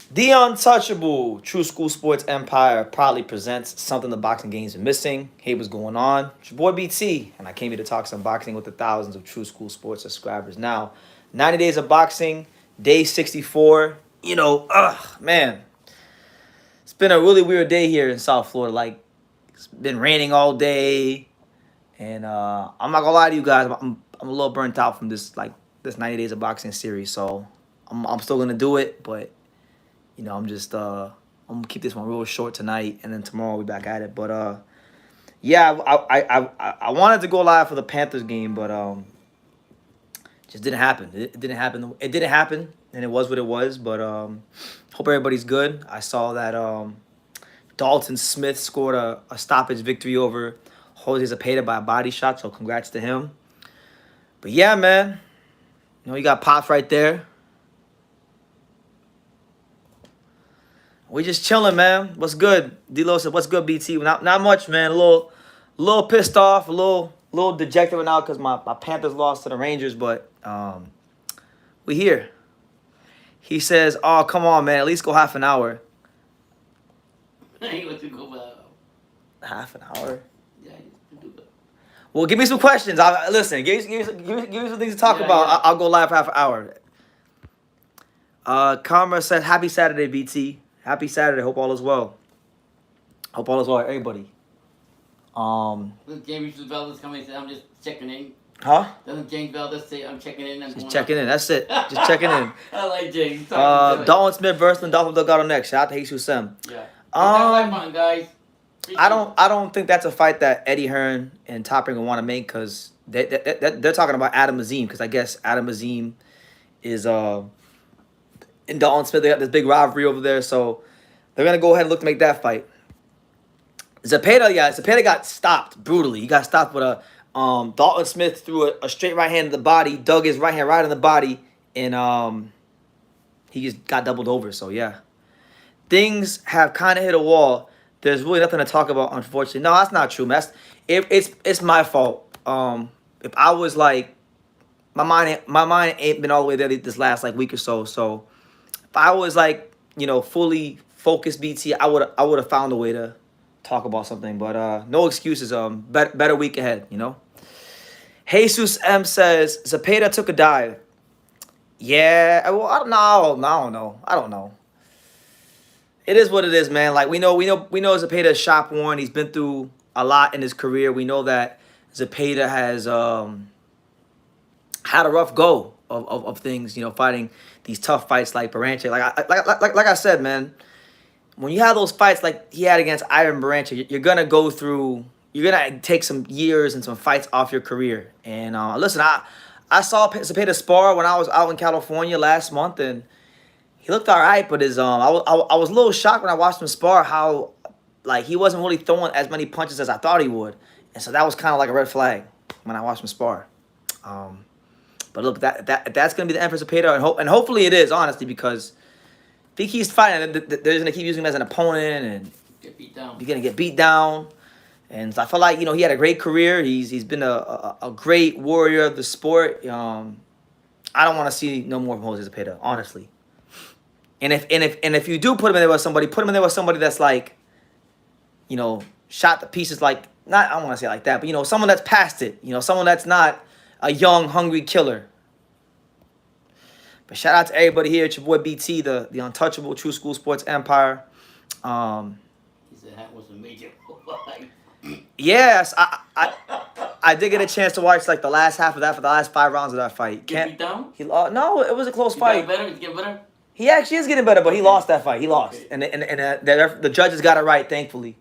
The Untouchable True School Sports Empire proudly presents something the boxing games are missing. Hey, what's going on? It's your boy BT, and I came here to talk some boxing with the thousands of True School Sports subscribers. Now, 90 days of boxing, day 64. Man, it's been a really weird day here in South Florida. Like, it's been raining all day, and I'm not gonna lie to you guys. I'm a little burnt out from this 90 days of boxing series. So I'm still gonna do it, but I'm gonna keep this one real short tonight, and then tomorrow we'll be back at it. But yeah, I wanted to go live for the Panthers game, but just didn't happen. It didn't happen. It didn't happen, and it was what it was. But hope everybody's good. I saw that Dalton Smith scored a stoppage victory over Jose Zapata by a body shot, so congrats to him. But yeah, man, you got Pops right there. We just chilling, man. What's good? D-Lo said, "What's good, BT?" Not much, man. A little pissed off, a little dejected right now because my Panthers lost to the Rangers, but we here. He says, "Oh, come on, man. At least go half an hour." I want to go back. Half an hour. Yeah, I used to do that. Well, give me some questions. Listen. Give me some things to talk about. Yeah. I'll go live for half an hour. Karma says, "Happy Saturday, BT. Happy Saturday. Hope all is well. Hope all is well, everybody." Doesn't James Valdez come in and say, I'm just checking in? Huh? Doesn't James Valdez say, I'm checking in? Just checking in. That's it. Just checking in. I like James. Dalton Smith versus Dolphin Delgado next. Shout out to Jesus Sam. Yeah. Guys. I don't think that's a fight that Eddie Hearn and Top Rank want to make because they're talking about Adam Azim because I guess Adam Azim is in Dalton Smith. They got this big rivalry over there, so they're gonna go ahead and look to make that fight. Zapata got stopped brutally. He got stopped with a Dalton Smith threw a straight right hand to the body, dug his right hand right in the body, and he just got doubled over. So yeah, things have kind of hit a wall. There's really nothing to talk about, unfortunately. No, that's not true, man. It's my fault. If I was like, my mind ain't been all the way there this last week or so. So if I was fully focused, BT, I would have found a way to talk about something. But no excuses. Better week ahead. Jesus M says Zapata took a dive. Yeah, well, I don't know. I don't know. It is what it is, man. We know Zapata is shop worn. He's been through a lot in his career. We know that Zapata has had a rough go of things, fighting these tough fights like Baranche. Like I said, man, when you have those fights like he had against Ivan Baranche, you're gonna go through. You're gonna take some years and some fights off your career. And listen, I saw Zapata spar when I was out in California last month, and he looked all right, but his I was a little shocked when I watched him spar how he wasn't really throwing as many punches as I thought he would, and so that was kind of like a red flag when I watched him spar. But look, that's gonna be the end for Zapata, and hopefully it is, honestly, because if he keeps fighting, they're gonna keep using him as an opponent, and Get beat down. you're gonna get beat down. And so I feel like he had a great career. He's been a great warrior of the sport. I don't want to see no more from Jose Zapata, honestly. And if you do put him in there with somebody, put him in there with somebody that's shot to pieces. Not I don't want to say it like that, but someone that's past it. Someone that's not a young, hungry killer. But shout out to everybody here. It's your boy BT, the untouchable True School Sports Empire. He said that was a major fight. Yes, I did get a chance to watch the last half of that for the last 5 rounds of that fight. Get beat down? No, it was a close fight. Get better? He actually is getting better, but he lost that fight. He lost, and the judges got it right, thankfully.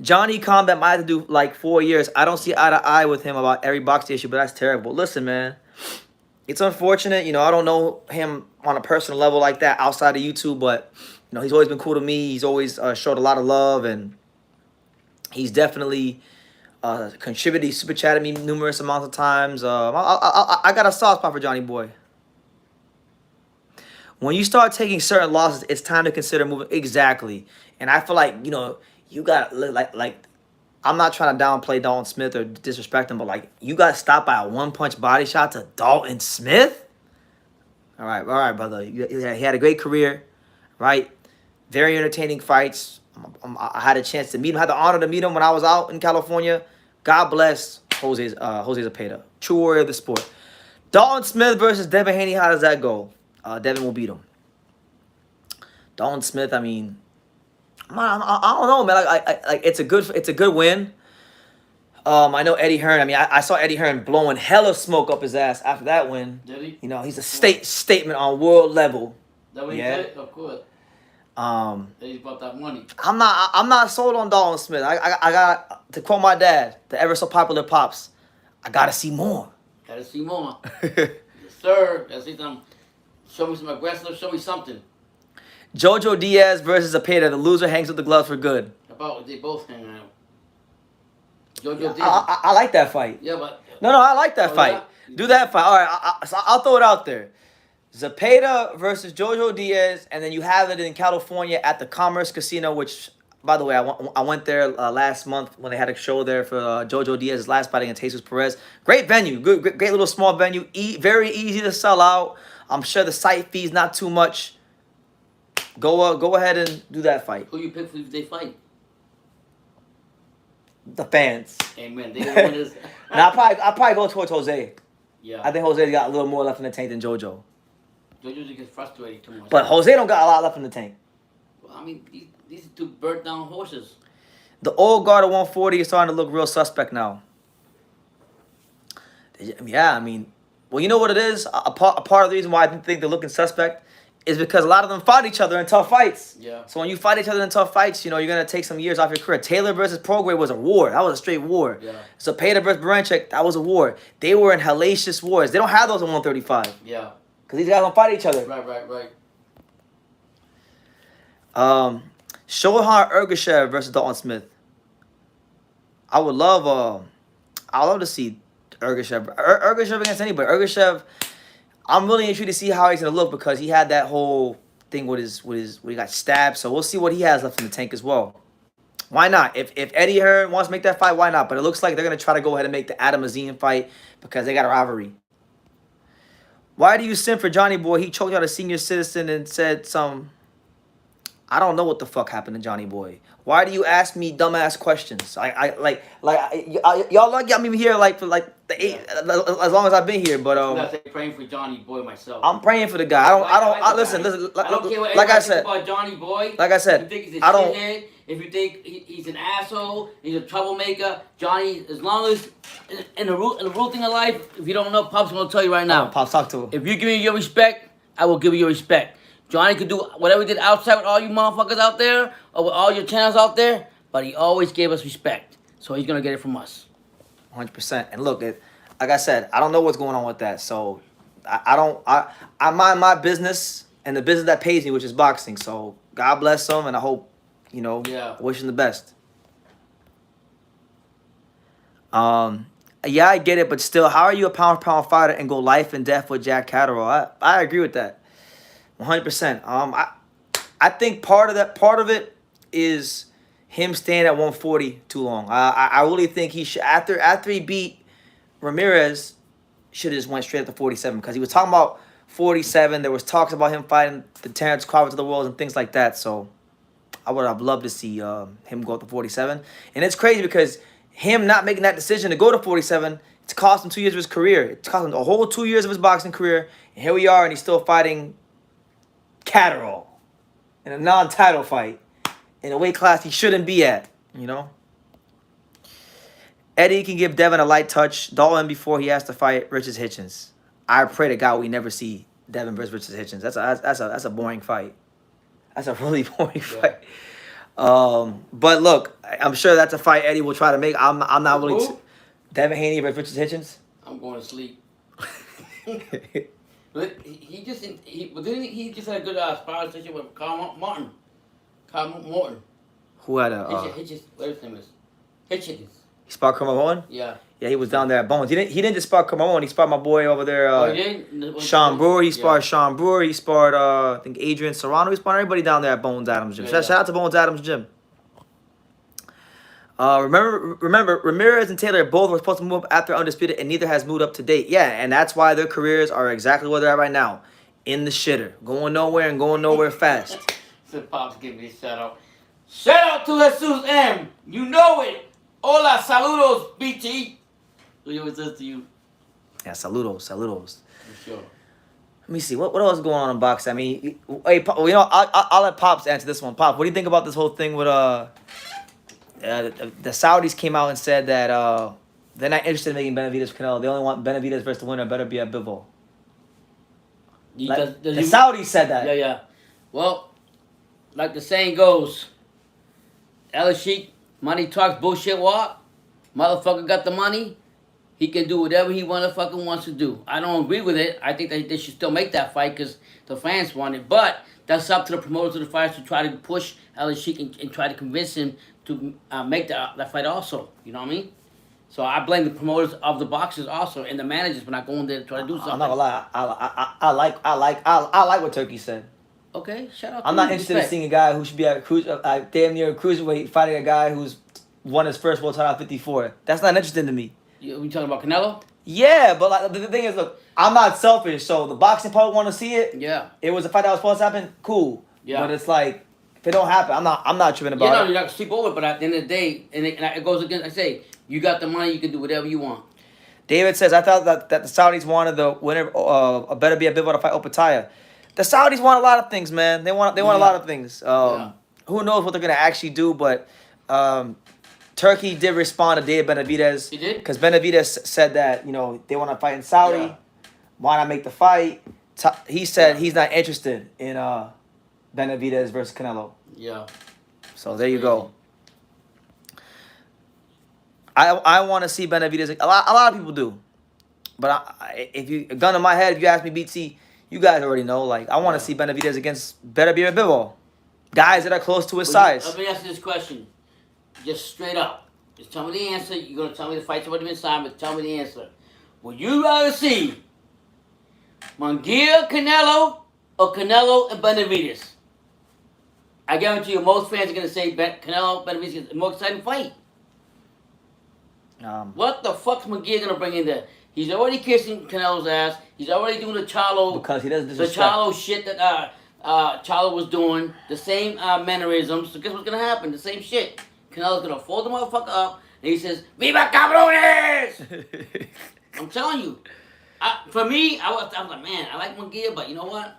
Johnny Combat might have to do 4 years. I don't see eye to eye with him about every boxing issue, but that's terrible. Listen, man, it's unfortunate. I don't know him on a personal level like that outside of YouTube, but he's always been cool to me. He's always showed a lot of love, and he's definitely contributed. He super chatted me numerous amounts of times. I got a soft spot for Johnny Boy. When you start taking certain losses, it's time to consider moving. Exactly. And I feel like, you got I'm not trying to downplay Dalton Smith or disrespect him, but you got stopped by a one-punch body shot to Dalton Smith? All right, brother. He had a great career, right? Very entertaining fights. I had a chance to meet him. I had the honor to meet him when I was out in California. God bless Jose Zepeda, true warrior of the sport. Dalton Smith versus Devin Haney. How does that go? Devin will beat him. Dalton Smith. I mean, I don't know, man. Like it's a good win. I know Eddie Hearn. I mean, I saw Eddie Hearn blowing hella smoke up his ass after that win. Did he? You know, he's a statement on world level. That what he said? Of course. He's about that money. I'm not sold on Dalton Smith. I got to quote my dad, the ever so popular pops. I gotta see more. Gotta see more. Yes, sir. Gotta see some. Show me some aggressive. Show me something. Jojo Diaz versus Zepeda. The loser hangs with the gloves for good. About they both hang out. Jojo Diaz. I like that fight. Yeah, but No, I like that fight. Yeah? Do that fight. All right, so I'll throw it out there. Zepeda versus Jojo Diaz, and then you have it in California at the Commerce Casino, which, by the way, I went there last month when they had a show there for Jojo Diaz's last fight against Jesus Perez. Great venue, great little small venue, very easy to sell out. I'm sure the site fee's not too much. Go ahead and do that fight. Who you pick if they fight? The fans. Amen. They win this. Now I'll probably go towards Jose. Yeah. I think Jose's got a little more left in the tank than Jojo. Jojo just gets frustrated too much. But Jose don't got a lot left in the tank. Well, I mean, these are two burnt down horses. The old guard at 140 is starting to look real suspect now. Yeah, I mean, well, you know what it is? A part of the reason why I think they're looking suspect is because a lot of them fight each other in tough fights. Yeah. So when you fight each other in tough fights, you know, you're going to take some years off your career. Taylor versus Prograis was a war. That was a straight war. Yeah. Zepeda versus Baranchik, that was a war. They were in hellacious wars. They don't have those in 135. Yeah. Because these guys don't fight each other. Right. Shohan Ergashev versus Dalton Smith. I would love to see Ergashev. Ergashev against anybody. Ergashev, I'm really intrigued to see how he's gonna look because he had that whole thing with his when he got stabbed. So we'll see what he has left in the tank as well. Why not? If Eddie Hearn wants to make that fight, why not? But it looks like they're gonna try to go ahead and make the Adam Azine fight because they got a rivalry. Why do you simp for Johnny Boy? He choked out a senior citizen and said some. I don't know what the fuck happened to Johnny Boy. Why do you ask me dumbass questions? Y'all lucky I'm even here for as long as I've been here. But I'm praying for Johnny Boy myself. I'm praying for the guy. Listen. I don't care what like I thinks said about Johnny Boy. Like I said, if you think he's a shithead, if you think he's an asshole, he's a troublemaker, Johnny. As long as in the rule thing of life, if you don't know, Pop's gonna tell you right now. Pops, talk to him. If you give me your respect, I will give you your respect. Johnny could do whatever he did outside with all you motherfuckers out there, or with all your channels out there, but he always gave us respect. So he's going to get it from us. 100%. And look, like I said, I don't know what's going on with that. So I mind my business and the business that pays me, which is boxing. So God bless him, and I hope, wish him the best. Yeah, I get it, but still, how are you a pound-for-pound fighter and go life and death with Jack Catterall? I agree with that. 100%. I think part of it is him staying at 140 too long. I really think he should after he beat Ramirez, should have just went straight up to 47 because he was talking about 47. There was talks about him fighting the Terrence Crawford to the world and things like that. So I would have loved to see him go up to 47. And it's crazy because him not making that decision to go to 47, it's cost him 2 years of his career. It's cost him a whole 2 years of his boxing career. And here we are, and he's still fighting Catterall in a non-title fight in a weight class he shouldn't be at, Eddie can give Devin a light touch. Dalton before he has to fight Richard Hitchens. I pray to God we never see Devin versus Richard Hitchens. That's a boring fight. That's a really boring fight. But look, I'm sure that's a fight Eddie will try to make. I'm not willing to. Devin Haney versus Richard Hitchens. I'm going to sleep. But he just had a good sparring session with Carl Martin. Who had a Hitchens, whatever his name is. Hitchens. He sparred Carl Martin? Yeah. Yeah, he was down there at Bones. He didn't just spar Carl Martin. He sparred my boy over there. He did? Sean Brewer. He sparred Sean Brewer. He sparred I think Adrian Serrano. He sparred everybody down there at Bones Adams Gym. Shout out to Bones Adams Gym. Remember, Ramirez and Taylor both were supposed to move up after Undisputed, and neither has moved up to date. Yeah, and that's why their careers are exactly where they're at right now. in the shitter, going nowhere and going nowhere fast. So Pops give me a shout out. Shout out to Jesus M. You know it. Hola, saludos, BT. He always says to you. Yeah, saludos. For sure. Let me see what else is going on in boxing. I mean, hey, I'll let Pops answer this one. Pops, what do you think about this whole thing with the Saudis came out and said that they're not interested in making Benavidez Canelo. They only want Benavidez versus the winner. Better be at Bivol. Like, the Saudis said that. Yeah. Well, like the saying goes, El Sheik, money talks, bullshit walk. Motherfucker got the money. He can do whatever he motherfucking wants to do. I don't agree with it. I think that they should still make that fight because the fans want it. But that's up to the promoters of the fighters to try to push El Sheik and try to convince him to make that fight also. You know what I mean? So I blame the promoters of the boxers also and the managers for not going there to try to do something. I'm not gonna lie. I like what Turkey said. Okay, shout out. I'm not interested in seeing a guy who should be at damn near a cruiserweight fighting a guy who's won his first world title at 54. That's not interesting to me. You talking about Canelo? Yeah, but like the thing is, look, I'm not selfish, so the boxing public want to see it. Yeah. It was a fight that was supposed to happen. Cool. Yeah. But it's like if it don't happen, I'm not tripping about Yeah, it. you're not gonna sleep over it, but at the end of the day, and it goes against. I say, you got the money, you can do whatever you want. David says, I thought that the Saudis wanted the winner Better Be a Bivol to fight Opataya. The Saudis want a lot of things, man. They want a lot of things. Who knows what they're gonna actually do? But Turkey did respond to David Benavidez. He did? Because Benavidez said that they want to fight in Saudi. Yeah. Why not make the fight? He said he's not interested in Benavidez versus Canelo. Yeah. So there you go. I want to see Benavidez. A lot of people do, but if you gun in my head, if you ask me, BT, you guys already know. Like I want to see Benavidez against Better Be a Bivol, guys that are close to his size. Let me ask you this question, just straight up. Just tell me the answer. You're gonna tell me the fight's already been signed, but tell me the answer. Would you rather see Munguia Canelo or Canelo and Benavidez? I guarantee you, most fans are gonna say Canelo Benavidez is the more exciting fight. What the fuck's Munguia gonna bring in there? He's already kissing Canelo's ass. He's already doing the Charlo. Because he doesn't disrespect. The Charlo shit that Charlo was doing. The same mannerisms. So guess what's gonna happen? The same shit. Canelo's gonna fold the motherfucker up and he says, "Viva cabrones!" I'm telling you. For me, I was like, man, I like Munguia, but you know what?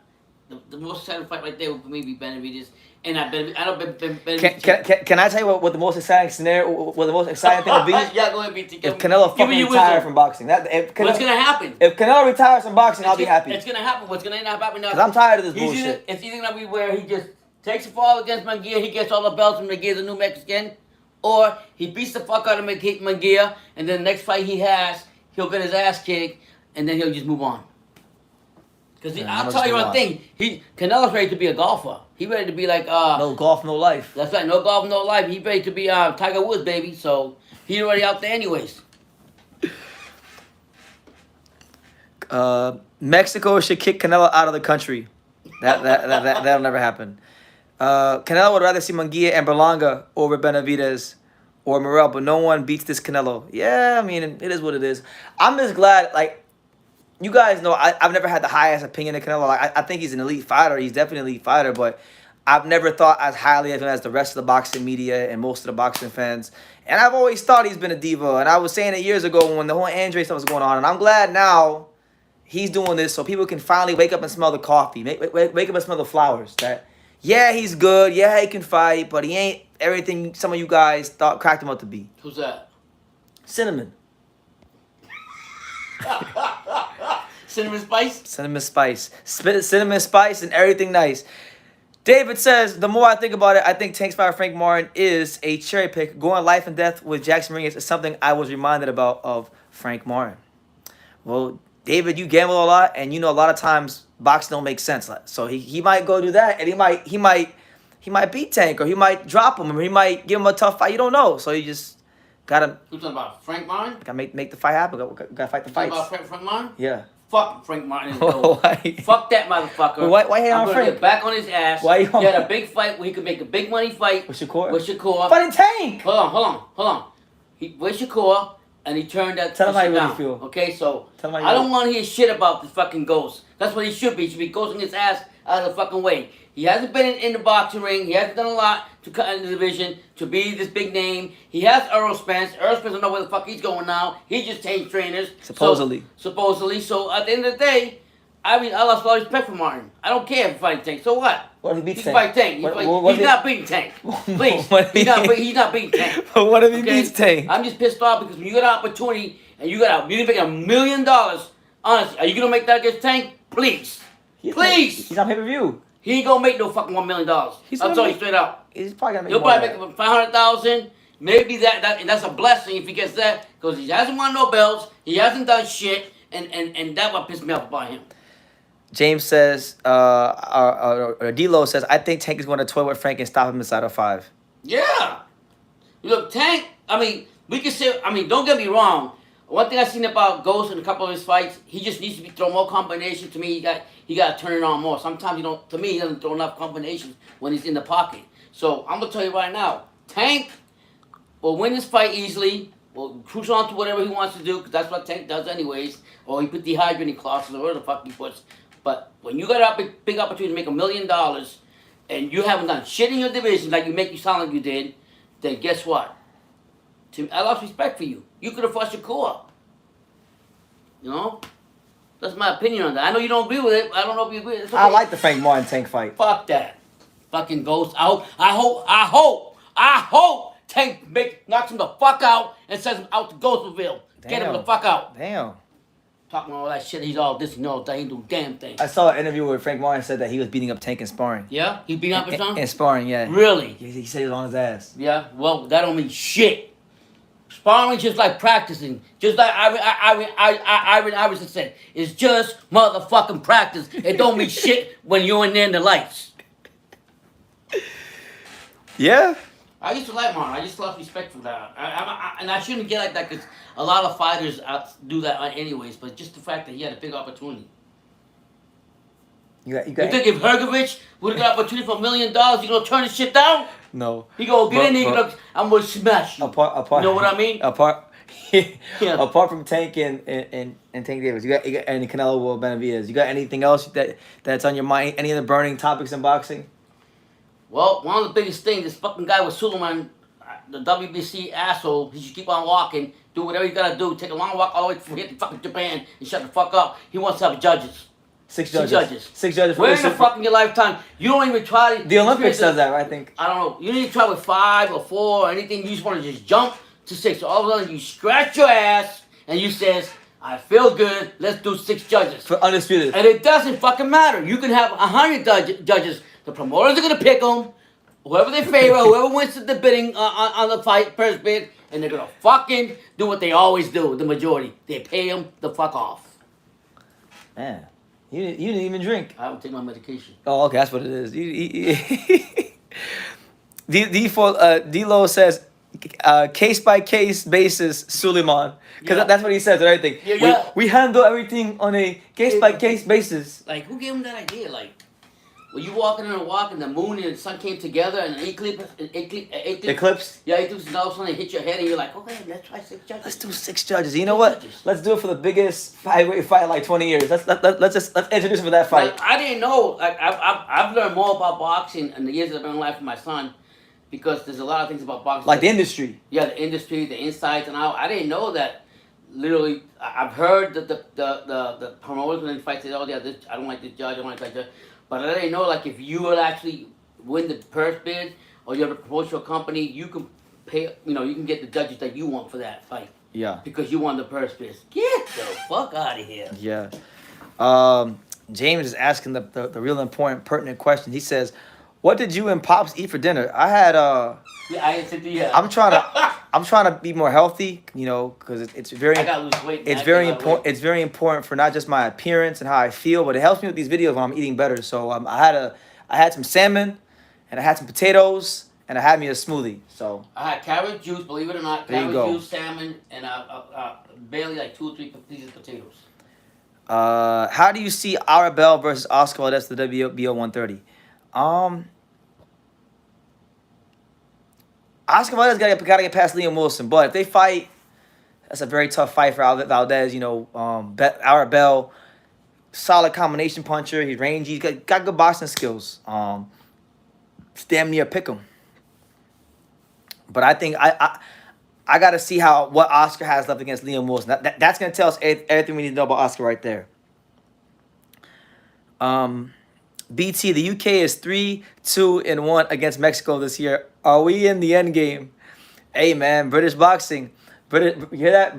The most exciting fight right there would for me be Benavidez. And I don't Benavidez. Can I tell you what the most exciting scenario, what the most exciting thing would be? Yeah, go ahead, BT. If Canelo fucking retires from boxing. What's gonna happen? If Canelo retires from boxing, I'll be happy. It's gonna happen. What's gonna end up happening now? Because I'm tired of this bullshit. It's either gonna be where he just takes a fall against Munguia, he gets all the belts and Munguia's a new Mexican, or he beats the fuck out of Munguia, and then the next fight he has, he'll get his ass kicked, and then he'll just move on. Because I'll tell you one thing, Canelo's ready to be a golfer. He ready to be like no golf, no life. That's right, no golf, no life. He ready to be Tiger Woods, baby. So he already out there anyways. Mexico should kick Canelo out of the country. That'll never happen. Canelo would rather see Munguia and Berlanga over Benavidez or Morel, but no one beats this Canelo. Yeah, I mean, it is what it is. I'm just glad, like, you guys know I've never had the highest opinion of Canelo. Like, I think he's an elite fighter. He's definitely an elite fighter, but I've never thought as highly of him as the rest of the boxing media and most of the boxing fans. And I've always thought he's been a diva. And I was saying it years ago when the whole Andre stuff was going on. And I'm glad now he's doing this so people can finally wake up and smell the coffee. Wake up and smell the flowers. That, yeah, he's good. Yeah, he can fight. But he ain't everything some of you guys thought cracked him up to be. Who's that? Cinnamon. Cinnamon spice? Cinnamon spice. Cinnamon spice and everything nice. David says, the more I think about it, I think Tank's fighter Frank Martin is a cherry pick. Going life and death with Jackson Ring is something I was reminded about of Frank Martin. Well, David, you gamble a lot, and you know a lot of times boxing don't make sense. So he might go do that, and he might beat Tank, or he might drop him, or he might give him a tough fight. You don't know. So you just gotta. Who's talking about Frank Martin? Gotta make the fight happen. Gotta fight the fights. Talking about Frank Martin? Yeah. Fuck Frank Martin. Fuck that motherfucker. Why hate on Frank? Get back on his ass. Why he had a big fight where he could make a big money fight. With Shakur? With Shakur. Fighting Tank! Hold on. With Shakur, and he turned that Tell him how shit you really down. feel. Okay, so Tell him how you I don't really- want to hear shit about the fucking ghost. That's what he should be. He should be ghosting his ass out of the fucking way. He hasn't been in the boxing ring. He hasn't done a lot to cut in the division, to be this big name. He has Earl Spence. Earl Spence don't know where the fuck he's going now. He just changed trainers. Supposedly. Supposedly. So at the end of the day, I mean, I lost all respect for Martin. I don't care if he fights Tank. So what? What if he beats He can Tank? fight Tank. He's not beating Tank. Please. He's not beating Tank. But what if he Okay? beats Tank? I'm just pissed off because when you got an opportunity and you're making $1 million, honestly, are you gonna make that against Tank? Please. Please. He's on pay-per-view. He ain't gonna make no fucking $1 million. I'll tell you straight out. He's probably gonna make He'll more probably than make 500,000. Maybe and that's a blessing if he gets that because he hasn't won no belts. He hasn't done shit, and that what pissed me off about him. James says, D-Lo says, I think Tank is going to toy with Frank and stop him inside of 5. Yeah. Look, Tank, I mean, we can say, I mean, don't get me wrong. One thing I've seen about Ghost in a couple of his fights, he just needs to be throw more combinations. To me, he got to turn it on more. Sometimes to me, he doesn't throw enough combinations when he's in the pocket. So I'm going to tell you right now, Tank will win this fight easily. Will cruise on to whatever he wants to do, because that's what Tank does anyways. Or he put dehydrating clauses or whatever the fuck he puts. But when you got a big opportunity to make $1 million and you haven't done shit in your division like you sound like you did, then guess what? I lost respect for you. You could have fought Shakur. You know? That's my opinion on that. I know you don't agree with it. I don't know if you agree. It's okay. I like the Frank Martin Tank fight. Fuck that. Fucking Ghost. I hope Tank knocks him the fuck out and sends him out to Ghostville. Get him the fuck out. Damn. Talking all that shit, he's all this and all that, he do damn thing. I saw an interview where Frank Martin said that he was beating up Tank in sparring. Yeah? He beat up his son? In sparring, yeah. Really? He said he was on his ass. Yeah? Well, that don't mean shit. Sparring just like practicing. Just like Ivan Iverson said. It's just motherfucking practice. It don't mean shit when you're in there in the lights. Yeah? I used to like Martin. I just lost respect for that. And I shouldn't get like that because a lot of fighters do that anyways. But just the fact that he had a big opportunity. You think if Hergovich would have got an opportunity for $1 million, you gonna turn this shit down? No. He go get in there. I'm gonna smash you. Apart, you know what I mean? Apart Yeah. from Tank and Tank Davis, you got any Canelo Benavidez. You got anything else that's on your mind? Any other burning topics in boxing? Well, one of the biggest things, this fucking guy with Suleiman, the WBC asshole, he should keep on walking, do whatever you gotta do, take a long walk all the way from here to fucking Japan and shut the fuck up. He wants to have judges. Six judges. Where in the fuck in your lifetime, you don't even try to... The Olympics does that, right? I think. I don't know. You don't even try with 5 or 4 or anything. You just want to just jump to 6. So all of a sudden you scratch your ass and you says, I feel good, let's do 6 judges. For undisputed. And it doesn't fucking matter. You can have 100 judges. The promoters are going to pick them. Whoever they favor, whoever wins the bidding on the fight, first bid, and they're going to fucking do what they always do, the majority. They pay them the fuck off. Man, you didn't even drink. I don't take my medication. Oh, okay, that's what it is. D-Lo says, case by case basis, Suleiman. Because Yeah. that's what he says and everything. Yeah. We handle everything on a case by case basis. Like, who gave him that idea? Like, were you walking in a walk and the moon and the sun came together and an Eclipse? Yeah, eclipse, and all of a sudden it hit your head and you're like, okay, let's try 6 judges. Let's do 6 judges. You know 6 what? judges. Let's do it for the biggest fight in like 20 years. Let's introduce him for that fight. Like, I didn't know. Like, I've learned more about boxing in the years that I've been alive with my son because there's a lot of things about boxing. Like the industry. Yeah, the industry, the insights, and I didn't know that. Literally, I've heard that the promoters when they fight say, oh yeah, I don't like this judge, I don't like that judge. But I didn't know, like, if you would actually win the purse bid or you have a promotional company, you can pay, you can get the judges that you want for that fight. Yeah. Because you won the purse bid. Get the fuck out of here. Yeah. James is asking the real important, pertinent question. He says, what did you and Pops eat for dinner? I had, Yeah, I said, yeah. I'm trying to be more healthy, because it's very. I gotta lose weight. It's very important. It's very important for not just my appearance and how I feel, but it helps me with these videos when I'm eating better. So I had some salmon, and I had some potatoes, and I had me a smoothie. So I had carrot juice, believe it or not, There you carrot go. juice, salmon, and barely like 2 or 3 pieces of potatoes. how do you see Arabelle versus Oscar Valdez the WBO 130? Oscar Valdez gotta get past Liam Wilson, but if they fight, That's a very tough fight for Valdez. You know, Arabelle, solid combination puncher. He's rangy. He's got good boxing skills. It's damn near pick him. But I think I got to see what Oscar has left against Liam Wilson. That's going to tell us everything we need to know about Oscar right there. BT, the UK is 3-2-1 against Mexico this year. Are we in the end game? Hey man, British boxing. You hear that?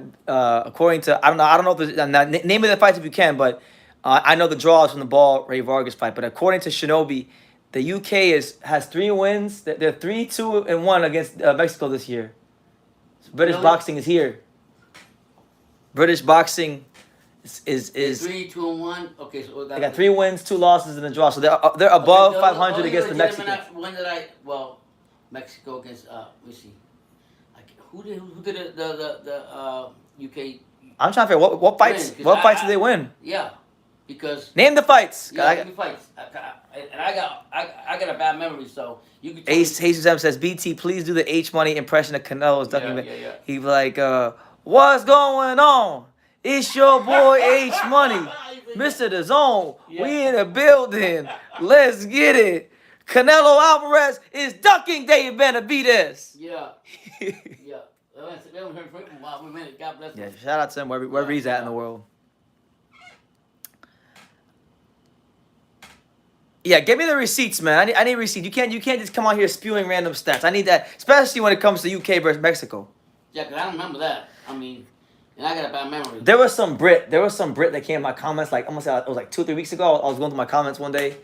According to I don't know if there's, name of the fights if you can, but I know the draws from the Ball Ray Vargas fight. But according to Shinobi, the UK has 3 wins. They're 3-2-1 against Mexico this year. So British boxing is here. British boxing is 3-2-1. Okay, so they got 3 wins, 2 losses, and a draw. So they're above 500 against the Mexicans. When did Mexico against let me see. Who did the UK? I'm trying to figure what fights did they win? Yeah, because name the fights. Yeah, name the fights. I got a bad memory, so you can. Jesus M says, BT, please do the H Money impression of Canelo's ducking. Yeah. He's like, what's going on? It's your boy H Money, Mr. The Zone. Yeah. We in the building. Let's get it. Canelo Alvarez is ducking David Benavidez. Yeah. Yeah. We haven't heard from him in a while. God bless him. Yeah, shout out to him wherever he's at in the world. Yeah, give me the receipts, man. I need receipts. You can't just come out here spewing random stats. I need that, especially when it comes to UK versus Mexico. Yeah, because I don't remember that. I mean, and I got a bad memory. There was some Brit that came in my comments, like, almost it was like 2 or 3 weeks ago. I was going through my comments one day,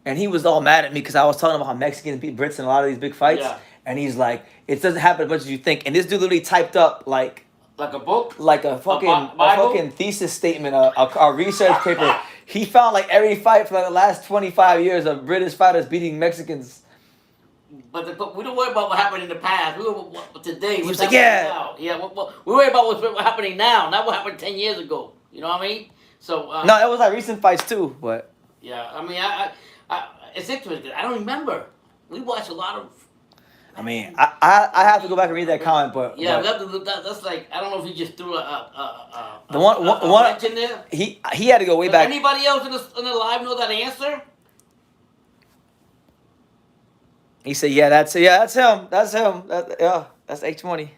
and he was all mad at me because I was telling him about how Mexicans beat Brits in a lot of these big fights. Yeah. And he's like, it doesn't happen as much as you think. And this dude literally typed up like a book? Like a fucking thesis statement, a research paper. He found like every fight for like the last 25 years of British fighters beating Mexicans. But we don't worry about what happened in the past. We worry about today. He was like, yeah. Now. Yeah, we worry about what's happening now, not what happened 10 years ago. You know what I mean? So no, it was like recent fights too, but yeah, I mean, I it's interesting. I don't remember. We watched a lot of. I mean, I have to go back and read that comment, but yeah, that's like, I don't know if he just threw a wrench in there. He had to go way back. Anybody else in the live know that answer? He said, that's him. That's H Money.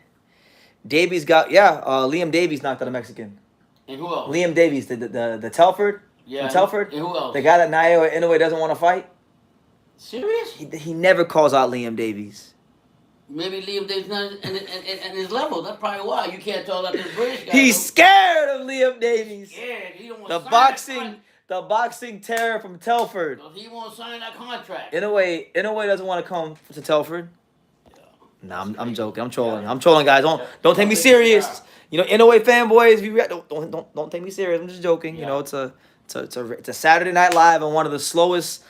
Davies got Liam Davies knocked out a Mexican. And who else? Liam Davies, the Telford. Yeah. From Telford. And who else? The guy that Naoya Inoue doesn't want to fight. Serious? He never calls out Liam Davies. Maybe Liam Davies not in his level. That's probably why you can't tell that this British guy. He's scared of Liam Davies. Scared. He don't want the boxing terror from Telford. He won't sign that contract. Inoue doesn't want to come to Telford. Yeah. Nah, I'm joking. I'm trolling. I'm trolling, guys. Don't take me serious. You know, Inoue fanboys, don't take me serious. I'm just joking. Yeah. You know, it's a Saturday Night Live and one of the slowest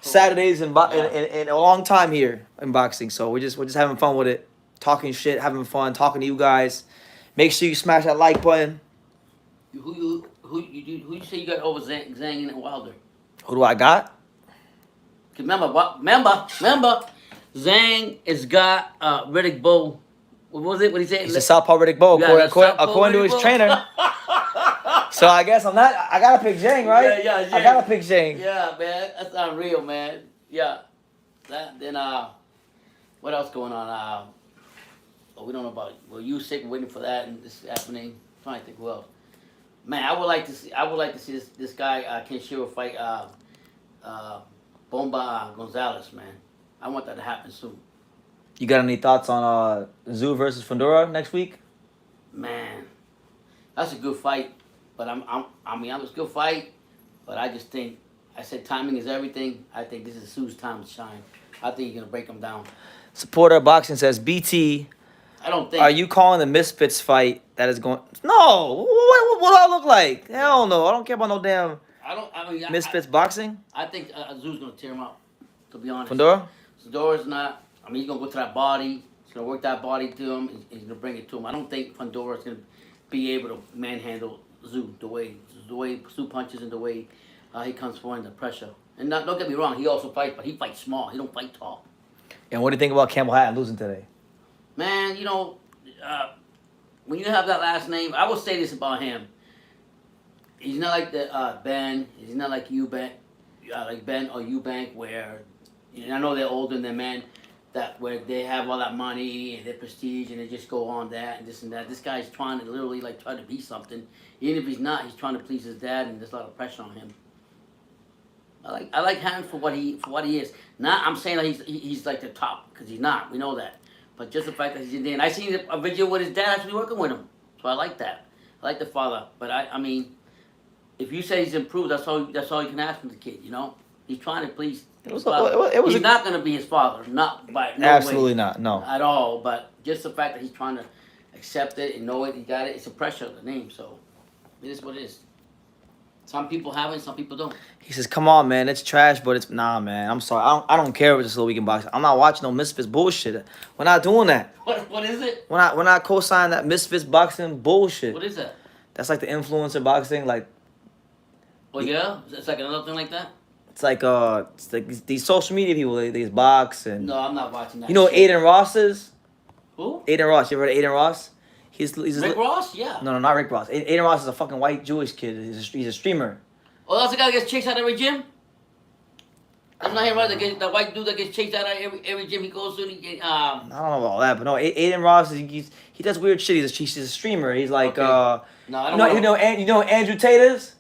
Saturdays in a long time here in boxing. So we're just having fun with it, talking shit, having fun, talking to you guys. Make sure you smash that like button. Who you say you got over Zhang and Wilder? Who do I got? Remember, Zhang has got Riddick Bowe. What was it? What did he say? He's a southpaw Riddick Bowe, according to his trainer. So I guess I gotta pick Zhang, right? Yeah, Zhang. I gotta pick Zhang. Yeah, man, that's unreal, man. Yeah. What else going on? We don't know about. Well, you sick waiting for that, and this is happening. I'm trying to think who else. Man, I would like to see this guy Cashapp fight Bomba Gonzalez, man. I want that to happen soon. You got any thoughts on Zoo versus Fundora next week? Man, that's a good fight. But it's a good fight. But I just think, I said timing is everything. I think this is Sue's time to shine. I think he's gonna break him down. Supporter of Boxing says, BT. I don't think. Are you calling the Misfits fight that is going? No. What do I look like? Hell no. I don't care about no damn. Misfits boxing. I think Zoo's gonna tear him up. To be honest. Fundora's not. I mean, he's gonna go to that body. He's gonna work that body to him. He's gonna bring it to him. I don't think Fundora's gonna be able to manhandle Zoo the way Zoo punches and the way he comes for under pressure. And don't get me wrong, he also fights, but he fights small. He don't fight tall. And what do you think about Campbell Hatton losing today? Man, when you have that last name, I will say this about him. He's not like the Ben. He's not like Eubank, like Ben or Eubank, where I know they're older than men, that where they have all that money and their prestige and they just go on that and this and that. This guy's trying to literally like try to be something. Even if he's not, he's trying to please his dad, and there's a lot of pressure on him. I like him for what he is. Not I'm saying that he's like the top, because he's not. We know that. But just the fact that he's in there, and I seen a video with his dad actually working with him, so I like that. I like the father. But I mean, if you say he's improved, that's all you can ask from the kid. You know, he's trying to please. He's not going to be his father, not by no absolutely way, not, no, at all. But just the fact that he's trying to accept it and know it, he got it. It's a pressure of the name, so it is what it is. Some people have it, some people don't. He says, "Come on, man, it's trash, but it's nah, man. I'm sorry, I don't care if it's a weekend boxing. I'm not watching no Misfits bullshit. We're not doing that. What is it? We're not co-signing that Misfits boxing bullshit. What is that? That's like the influencer boxing, like. Oh yeah, it's like another thing like that. It's like these social media people, these box and. No, I'm not watching that. You know what Aiden Ross is? Who? Aiden Ross. You ever heard of Aiden Ross? He's Rick Ross? Yeah. No, not Rick Ross. Aiden Ross is a fucking white Jewish kid. He's a streamer. Oh, that's the guy that gets chased out of every gym? I'm not here right. The white dude that gets chased out of every gym he goes to. I don't know about all that, but no, Aiden Ross, he does weird shit. He's a streamer. He's like, okay. No, I don't you know who Andrew Tate is?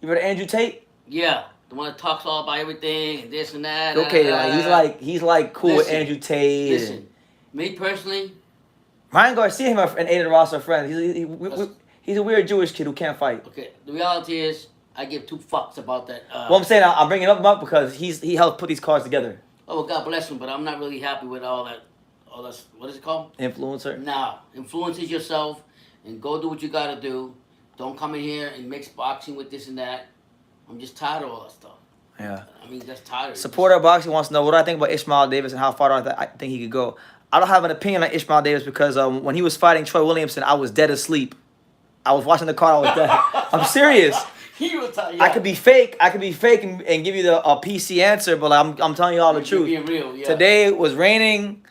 You heard of Andrew Tate? Yeah. The one that talks all about everything and this and that. Okay, he's like cool with Andrew Tate. Listen, me personally, Ryan Garcia and Aiden Ross are friends. He's a weird Jewish kid who can't fight. Okay, the reality is, I give two fucks about that. Well, I'm saying I'm bringing him up because he helped put these cards together. Oh, well, God bless him, but I'm not really happy with all that. What is it called? Influencer. No, influences yourself and go do what you gotta do. Don't come in here and mix boxing with this and that. I'm just tired of all that stuff. Yeah. I mean, that's tired. Supporter of boxing wants to know what do I think about Ishmael Davis and how far I think he could go. I don't have an opinion on Ishmael Davis because when he was fighting Troy Williamson, I was dead asleep. I was watching the card. I was dead. I'm serious. I could be fake. I could be fake and give you a PC answer, but I'm telling you all the truth. Being real, yeah. Today it was raining.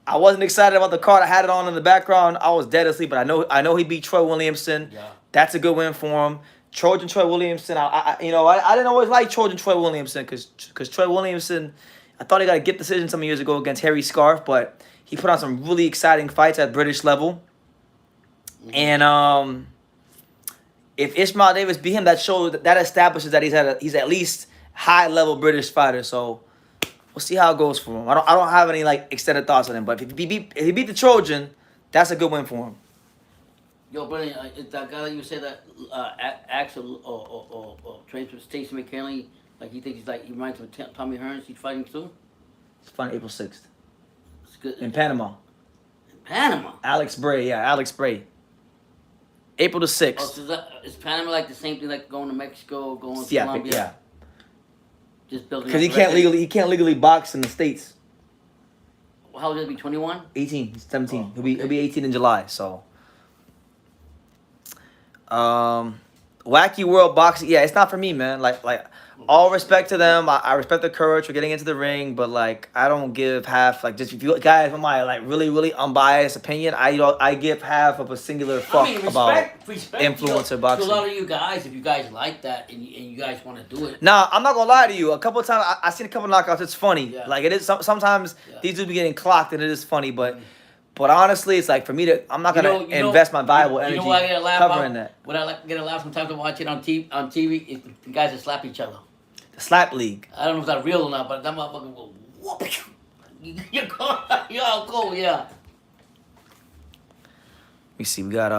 I wasn't excited about the card. I had it on in the background. I was dead asleep, but I know he beat Troy Williamson. Yeah. That's a good win for him. Trojan Troy Williamson. I didn't always like Trojan Troy Williamson because Troy Williamson, I thought he got a GIP decision some years ago against Harry Scarf, but he put on some really exciting fights at British level. Mm-hmm. And if Ishmael Davis beat him, that establishes that he's at least high level British fighter. So we'll see how it goes for him. I don't have any like extended thoughts on him, but if he beat the Trojan, that's a good win for him. Yo, brother, that guy that you said that Axel or trains with Stacey McKinley, like he reminds him of Tommy Hearns. He's fighting too. It's fighting April 6th. It's good. In Panama. In Panama. Alex Bray. April the 6th. Oh, so is Panama like the same thing like going to Mexico, going to Colombia? Yeah. Just building. Because he can't legally box in the States. Well, how old is he? 21? 18. He's 17. Oh, He'll be 18 in July. So. Wacky World Boxing. Yeah, it's not for me, man. Like all respect to them. I respect the courage for getting into the ring, but like I don't give half. Like just if you guys want my like really unbiased opinion, I give half of a singular fuck about influencer boxing. To a lot of you guys, if you guys like that and you guys want to do it. Nah, I'm not gonna lie to you. A couple of times I seen a couple of knockouts. It's funny. Yeah. Like it is. Sometimes these dudes be getting clocked, and it is funny, but. But honestly, it's like for me I'm not gonna invest my valuable energy covering that. What I get a laugh sometimes to watch it on TV is the guys that slap each other. The slap league. I don't know if that's real or not, but that motherfucker will whoop you. You're cool, yeah. Let me see. We got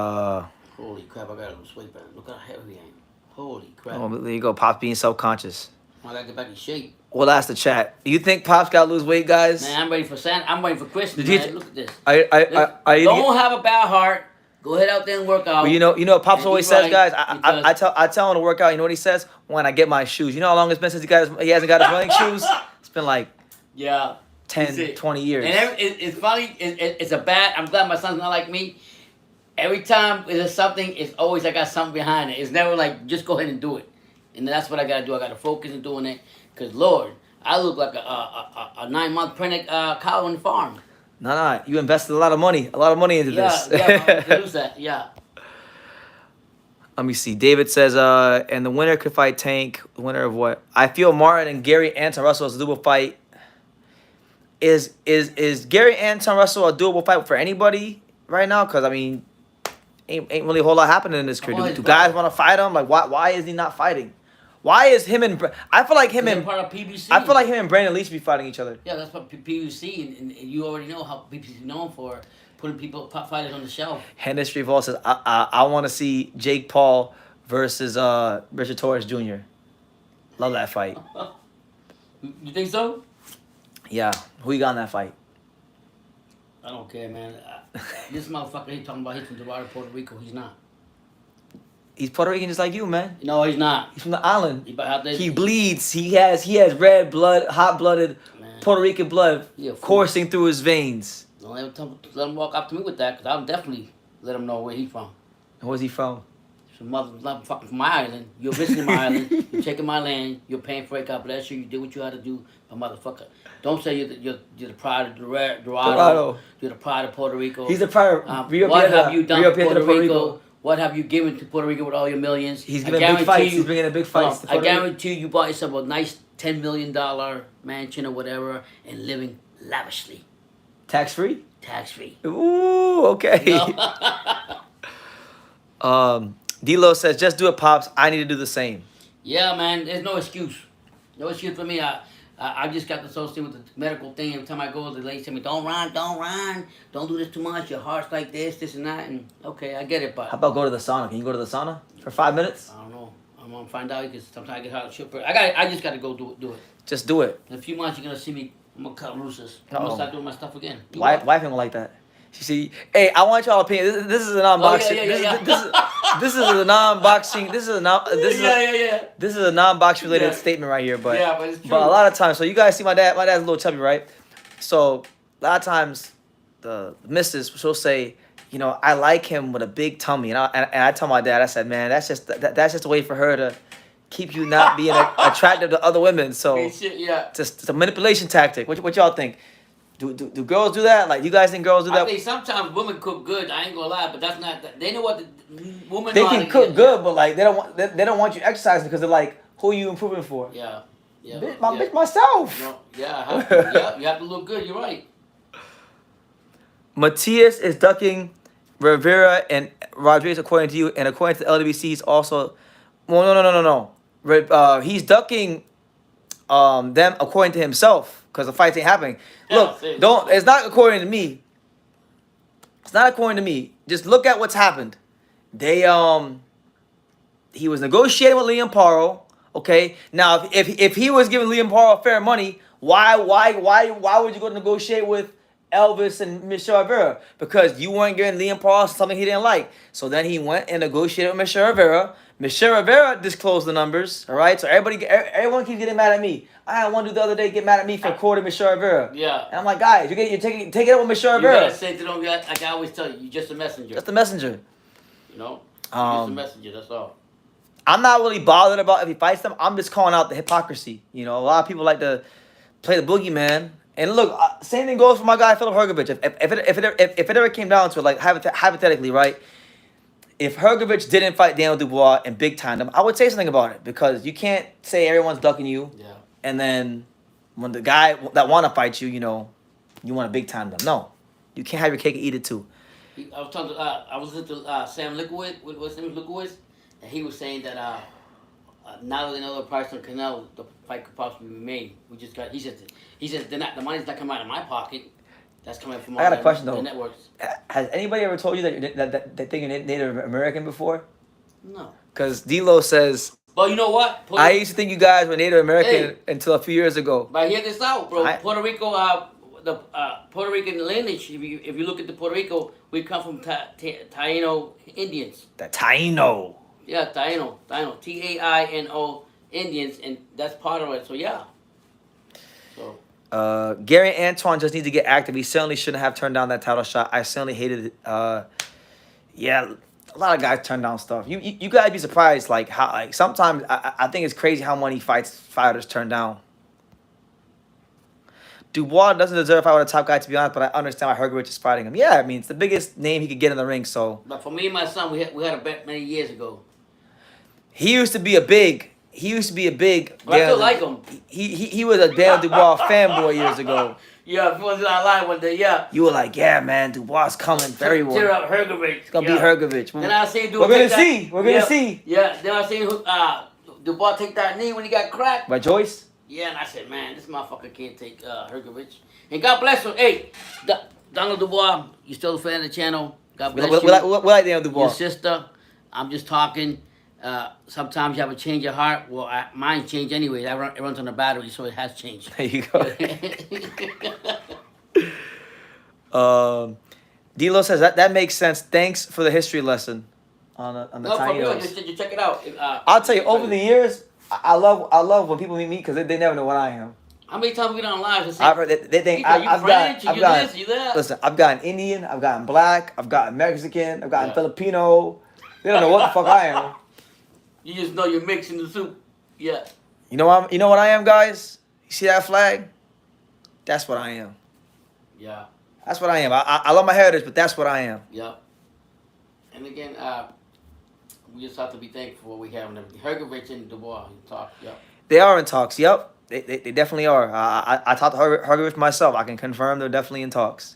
Holy crap! I gotta lose weight, man. Look how heavy I am. Holy crap! Oh, there you go. Pops being self-conscious. I gotta get back in shape. Well, that's the chat. You think Pops gotta lose weight, guys? Man, I'm ready for Santa. I'm ready for Christmas, man. Look at this. Don't have a bad heart. Go ahead out there and work out. Well, you know what Pops always says, guys? I tell him to work out. You know what he says? When I get my shoes. You know how long it's been since he hasn't got his running shoes? It's been like 10, 20 years. And it's funny. It's a bad. I'm glad my son's not like me. Every time there's something, it's always I got something behind it. It's never like, just go ahead and do it. And that's what I got to do. I got to focus on doing it. Because, Lord, I look like a 9-month pregnant cow on the farm. Nah. You invested a lot of money into this. Yeah, lose that. Yeah. Let me see. David says, and the winner could fight Tank. The winner of what? I feel Martin and Gary Anton Russell is a doable fight. Is Gary Anton Russell a doable fight for anybody right now? Because I mean, ain't really a whole lot happening in this career. Do guys want to fight him? Like, why is he not fighting? Why is him and I feel like him and part of PBC. I feel like him and Brandon Lee should be fighting each other. Yeah, that's what PBC, and you already know how PBC is known for putting fighters on the shelf. Henry Vaughn says, I want to see Jake Paul versus Richard Torres Jr. Love that fight. You think so? Yeah, who you got in that fight? I don't care, man. This motherfucker, he talking about he's from Dorado, Puerto Rico. He's not. He's Puerto Rican just like you, man. No, he's not. He's from the island. He He bleeds. He has red blood, hot-blooded Puerto Rican blood coursing through his veins. Don't let him walk up to me with that, because I'll definitely let him know where he's from. Where's he from? Some motherfucker from my island. You're visiting my island. You're taking my land. You're paying for it. God bless you. You did what you had to do, but motherfucker, don't say you're the pride of Dorado. You're the pride of Puerto Rico. He's the pride of what have you done for Puerto Rico? What have you given to Puerto Rico with all your millions? He's giving big fights. He's bringing in big fights. I guarantee you bought yourself a nice $10 million mansion or whatever and living lavishly. Tax-free? Tax-free. Ooh, okay. No. D-Lo says, just do it, Pops. I need to do the same. Yeah, man. There's no excuse. No excuse for me. I just got associated with the medical thing. Every time I go, the lady tell me, don't run. Don't do this too much. Your heart's like this and that. And okay, I get it, but... How about go to the sauna? Can you go to the sauna for 5 minutes? I don't know. I'm going to find out because sometimes I get hot shit. I just got to go do it. Just do it. In a few months, you're going to see me. I'm going to cut loose. I'm going to start doing my stuff again. Wife ain't going to like that. She see, hey, I want y'all opinion. This is an unboxing. This is a non-boxing. This is a non-box related statement right here. But it's true. But a lot of times, so you guys see my dad. My dad's a little chubby, right? So a lot of times, the missus she'll say, you know, I like him with a big tummy, and I tell my dad, I said, man, that's just a way for her to keep you not being attractive to other women. So just a manipulation tactic. What y'all think? Do girls do that? Like, you guys think girls do that? I think sometimes women cook good. I ain't gonna lie, but that's not. They know what the women. They can cook good, but like they don't want you exercising because they're like, who are you improving for? Yeah. Bitch, myself. No, you have to look good. You're right. Matias is ducking Rivera and Rodriguez according to you, and according to the LWC, he's also. Well, no. He's ducking them according to himself. Because the fights ain't happening. Look, it's not according to me. It's not according to me. Just look at what's happened. They he was negotiating with Liam Paro. Okay. Now if he was giving Liam Paro fair money, why would you go to negotiate with Elvis and Michelle Rivera? Because you weren't giving Liam Paro something he didn't like. So then he went and negotiated with Michelle Rivera. Michelle Rivera disclosed the numbers. All right. So everyone keeps getting mad at me. I had one dude the other day get mad at me for quoting Michelle Rivera. Yeah. And I'm like, guys, you're taking it up with Michelle Rivera. You gotta say to them, like I always tell you, you're just a messenger. Just a messenger. You know? You're just a messenger, that's all. I'm not really bothered about if he fights them. I'm just calling out the hypocrisy. You know, a lot of people like to play the boogeyman. And look, same thing goes for my guy Philip Hrgovic. If it ever came down to it, like hypothetically, right? If Hrgovic didn't fight Daniel Dubois and big time him, I would say something about it because you can't say everyone's ducking you. Yeah. And then when the guy that want to fight you, you know, you want to big time them. No, you can't have your cake and eat it too. I was listening to Sam Lickowitz, what's his name, Lickowitz, and he was saying that now that they know the price on Canelo, the fight could possibly be made. He says the money's not coming out of my pocket. That's coming from all the networks. Has anybody ever told you that they think you're Native American before? No. Because D-Lo says. Well, you know what? I used to think you guys were Native American until a few years ago. But hear this out, bro. Puerto Rico, the Puerto Rican lineage, if you look at the Puerto Rico, we come from Taino Indians. The Taino. Yeah, Taino. Taino Indians, and that's part of it. So, yeah. So. Gary Antoine just needs to get active. He certainly shouldn't have turned down that title shot. I certainly hated it. Yeah, a lot of guys turn down stuff. You guys be surprised, like how like sometimes I think it's crazy how many fighters turn down. Dubois doesn't deserve if I were the top guy, to be honest, but I understand why Hergovich is fighting him. Yeah, I mean, it's the biggest name he could get in the ring, so. But for me and my son, we had a bet many years ago. He used to be a big. He used to be a big. But I still like him. He was a Daniel Dubois fanboy years ago. Yeah, if he was online one day, yeah. You were like, yeah, man, Dubois coming very well. Tear up Hergovich. It's gonna be Hergovich. Then I seen We're gonna see. We're gonna see. Yeah. Then I seen Dubois take that knee when he got cracked. By Joyce. Yeah, and I said, man, this motherfucker can't take Hergovich. And God bless him. Hey, Donald Dubois, you still a fan of the channel? God bless you. We like Daniel Dubois. Your sister, I'm just talking. Sometimes you have a change of heart. Well, mine changed anyway. It runs on the battery, so it has changed. There you go. D'Lo says that makes sense. Thanks for the history lesson on the No, for tiny real. nose. Just check it out. I'll tell you, over the years, I love when people meet me because they never know what I am. How many times we been on live? I've heard they think I've gotten this, you that. Listen, I've gotten Indian, I've gotten black, I've gotten Mexican, I've gotten Filipino. They don't know what the fuck I am. You just know you're mixing the soup. Yeah. You know what I am, guys? You see that flag? That's what I am. Yeah. That's what I am. I love my heritage, but that's what I am. Yep. And again, we just have to be thankful for what we have and everything. Hergovich and Dubois talk. Yep. They are in talks. Yep. They definitely are. I talked to Hergovich myself. I can confirm they're definitely in talks.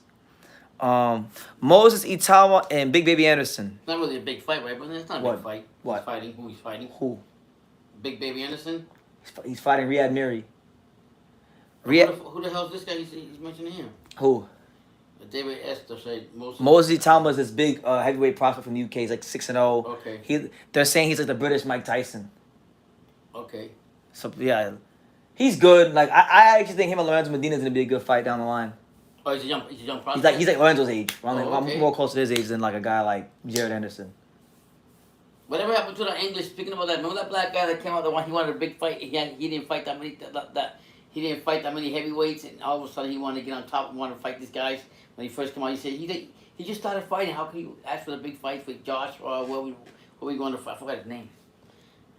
Moses Itama and Big Baby Anderson. It's not really a big fight, right? But it's not a big fight. What? He's fighting. Who he's fighting? Who? Big Baby Anderson. He's fighting Riyad Miri. Who the hell is this guy? He's mentioning him. Who? David Esther said Moses Itama is this big heavyweight prospect from the UK. He's like 6-0. Okay. They're saying he's like the British Mike Tyson. Okay. So yeah, he's good. Like I actually think him and Lorenzo Medina is gonna be a good fight down the line. Oh, he's a young prospect. He's like Lorenzo's age. Okay. I'm more close to his age than like a guy like Jared Anderson. Whatever happened to the English? Speaking about that, remember that black guy that came out the one he wanted a big fight. He didn't fight that many he didn't fight that many heavyweights, and all of a sudden he wanted to get on top and wanted to fight these guys. When he first came out, he said he just started fighting. How can you ask for the big fight with Josh or where we going to fight? I forgot his name.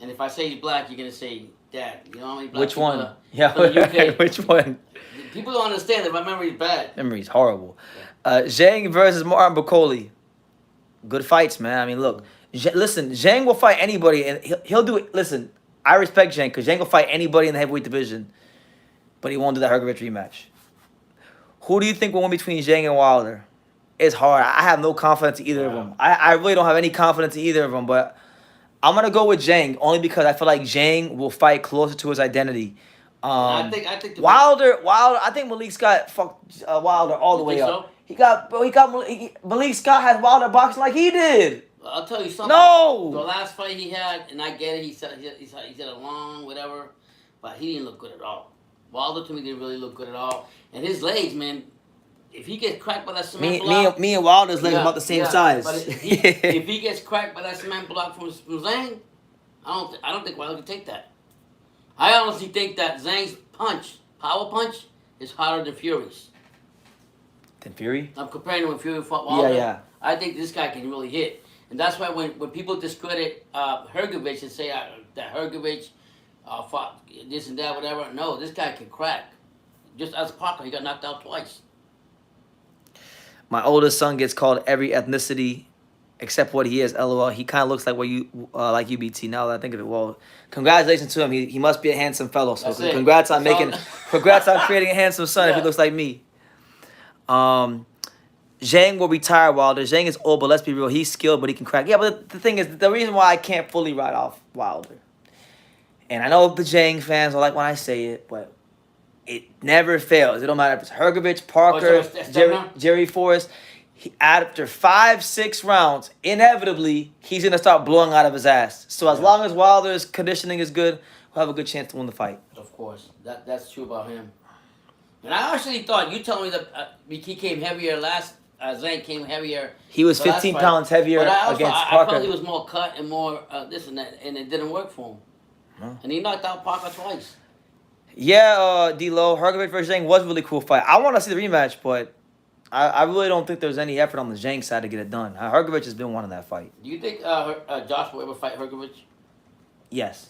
And if I say he's black, you're gonna say Dad. You know how many black Which people one? are Yeah, from the UK? which one? People don't understand that my memory's bad. Memory's horrible. Zhang versus Martin Bakoli. Good fights, man. I mean, look. Listen, Zhang will fight anybody, and he'll do it. Listen, I respect Zhang because Zhang will fight anybody in the heavyweight division, but he won't do that Hergovich rematch. Who do you think will win between Zhang and Wilder? It's hard. I have no confidence in either of them. I really don't have any confidence in either of them, but I'm going to go with Zhang only because I feel like Zhang will fight closer to his identity. I think Wilder, I think Malik Scott fucked Wilder all the way up. So? Malik Scott has Wilder boxing like he did. I'll tell you something. No! The last fight he had, and I get it, he said a long whatever, but he didn't look good at all. Wilder to me didn't really look good at all. And his legs, man, if he gets cracked by that cement block... Me and Wilder's legs are about the same size. But if he gets cracked by that cement block from Zhang, I don't think Wilder can take that. I honestly think that Zhang's power punch, is harder than Fury's. Than Fury? I'm comparing him with Fury fought Wilder. Yeah. I think this guy can really hit. And that's why when people discredit Hergovich and say that Hergovich fought this and that, whatever, no, this guy can crack. Just as Parker, he got knocked out twice. My oldest son gets called every ethnicity except what he is, LOL. He kind of looks like what you like UBT now that I think of it. Well, congratulations to him. He must be a handsome fellow. So congrats on creating a handsome son if he looks like me. Zhang will retire Wilder. Zhang is old, but let's be real. He's skilled, but he can crack. Yeah, but the thing is, the reason why I can't fully write off Wilder, and I know the Zhang fans are like when I say it, but it never fails. It don't matter if it's Hergovich, Parker, Jerry Forrest. After 5-6 rounds, inevitably, he's going to start blowing out of his ass. So as long as Wilder's conditioning is good, we'll have a good chance to win the fight. Of course. That's true about him. And I actually thought, you told me that he came heavier last... Zhang came heavier. He was 15 pounds heavier against Parker. I felt he was more cut and more this and that, and it didn't work for him. No. And he knocked out Parker twice. Yeah, D-Lo, Hergovich versus Zhang was a really cool fight. I want to see the rematch, but I really don't think there's any effort on the Zhang side to get it done. Hergovich has been wanting that fight. Do you think Josh will ever fight Hergovich? Yes.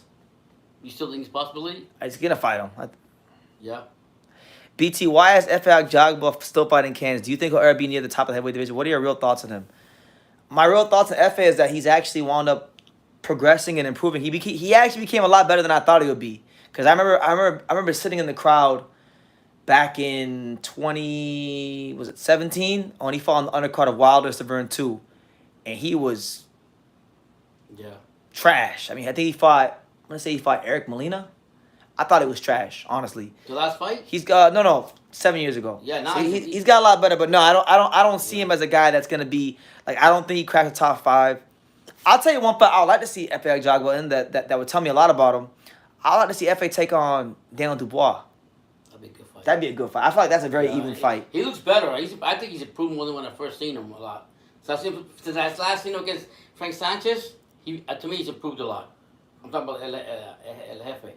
You still think it's a possibility? He's going to fight him. Yeah. BT, why is F.A. Jagba still fighting Kansas? Do you think he'll ever be near the top of the heavyweight division? What are your real thoughts on him? My real thoughts on F.A. is that he's actually wound up progressing and improving. He actually became a lot better than I thought he would be. Because I remember sitting in the crowd back in 17 when he fought on the undercard of Wilder Severn 2, and he was trash. I mean, I think he fought. I'm gonna say he fought Eric Molina. I thought it was trash, honestly. The last fight? He's got no 7 years ago. Yeah, no, so he's got a lot better. But no, I don't see him as a guy that's gonna be like. I don't think he cracks the top 5. I'll tell you one fight I would like to see F.A. Jagba in that would tell me a lot about him. I'd like to see F.A. take on Daniel Dubois. That'd be a good fight. That'd be a good fight. I feel like that's a very even fight. He looks better. I think he's improved more than when I first seen him a lot. So since I last seen him against Frank Sanchez, to me he's improved a lot. I'm talking about El Jefe.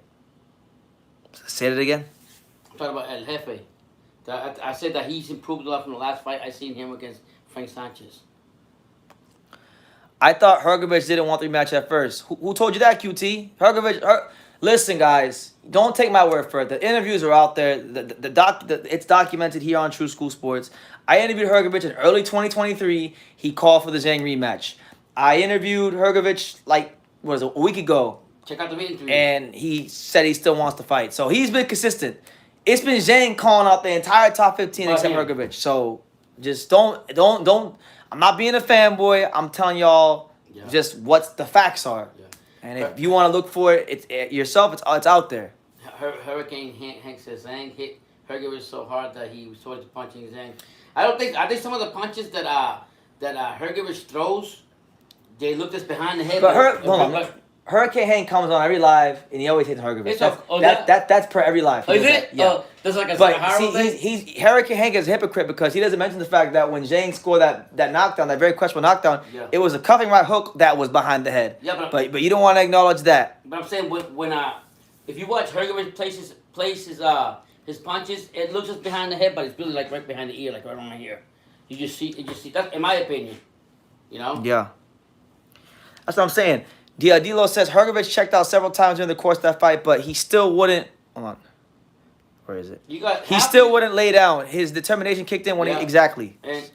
Say it again. I'm talking about El Jefe. I said that he's improved a lot from the last fight I seen him against Frank Sanchez. I thought Hrgovic didn't want the rematch at first. Who told you that, QT? Listen, guys, don't take my word for it. The interviews are out there. It's documented here on True School Sports. I interviewed Hrgovic in early 2023. He called for the Zhang rematch. I interviewed Hrgovic a week ago. Check out the interview. And he said he still wants to fight. So he's been consistent. It's been Zhang calling out the entire top 15 except Hrgovic. So just don't. I'm not being a fanboy. I'm telling y'all just what the facts are. Yeah. And if you want to look for it, yourself, it's out there. Hurricane Hank says Zhang hit Hrgovic so hard that he was towards punching Zhang. I think some of the punches that Hrgovic throws, they look just behind the head. But Hurricane Hank comes on every live, and he always hits Hrgovic. That's per every live. Oh, is it? Yeah. There's like a Hurricane Hank is a hypocrite because he doesn't mention the fact that when Zhang scored that knockdown, that very questionable knockdown, it was a cuffing right hook that was behind the head. Yeah, but you don't want to acknowledge that. But I'm saying when if you watch Hrgovic place his punches, it looks just behind the head, but it's really like right behind the ear, like right around here. You just see that's in my opinion. You know? Yeah. That's what I'm saying. Diadilo says Hrgovic checked out several times during the course of that fight, but he still wouldn't. Hold on. Where is it? He still wouldn't lay down. His determination kicked in when he exactly. And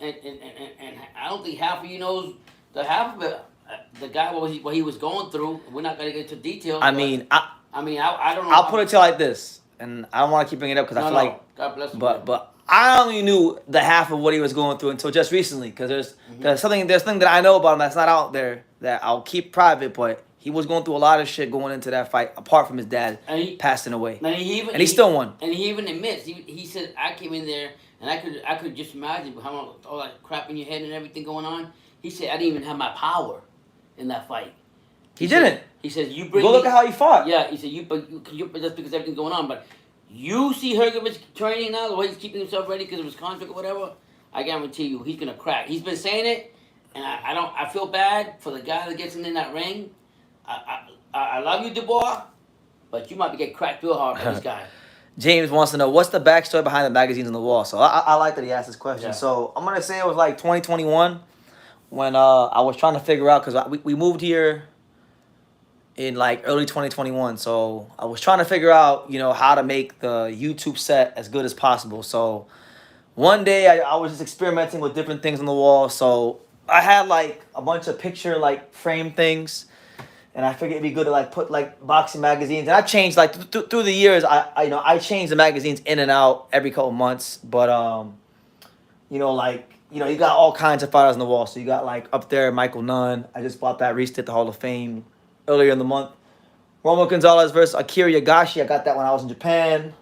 I don't think half of you knows the half of it. The guy what he was going through. We're not gonna get into details. I don't know. I'll put it to you like this, and I don't want to keep bringing it up because I feel like. God bless him. But I only knew the half of what he was going through until just recently because there's something that I know about him that's not out there that I'll keep private, but he was going through a lot of shit going into that fight apart from his dad passing away. And he still won. And he even admits he said I came in there and I could just imagine how all that crap in your head and everything going on. He said I didn't even have my power in that fight. He didn't. He says you bring. Go look at how he fought. Yeah, he said you that's because everything's going on, but. You see Hrgovic training now, the way he's keeping himself ready because of his contract or whatever. I guarantee you, he's gonna crack. He's been saying it, and I feel bad for the guy that gets in that ring. I love you, Dubois, but you might be getting cracked real hard by this guy. James wants to know what's the backstory behind the magazines on the wall. So I like that he asked this question. Yeah. So I'm gonna say it was like 2021 when I was trying to figure out because we moved here. In like early 2021, so I was trying to figure out, how to make the YouTube set as good as possible. So one day I was just experimenting with different things on the wall. So I had like a bunch of picture frame things, and I figured it'd be good to put boxing magazines. And I changed through the years. I changed the magazines in and out every couple months. But you got all kinds of fighters on the wall. So you got up there Michael Nunn. I just bought that Reese at the Hall of Fame. Earlier in the month, Romo Gonzalez versus Akira Yagashi. I got that when I was in Japan.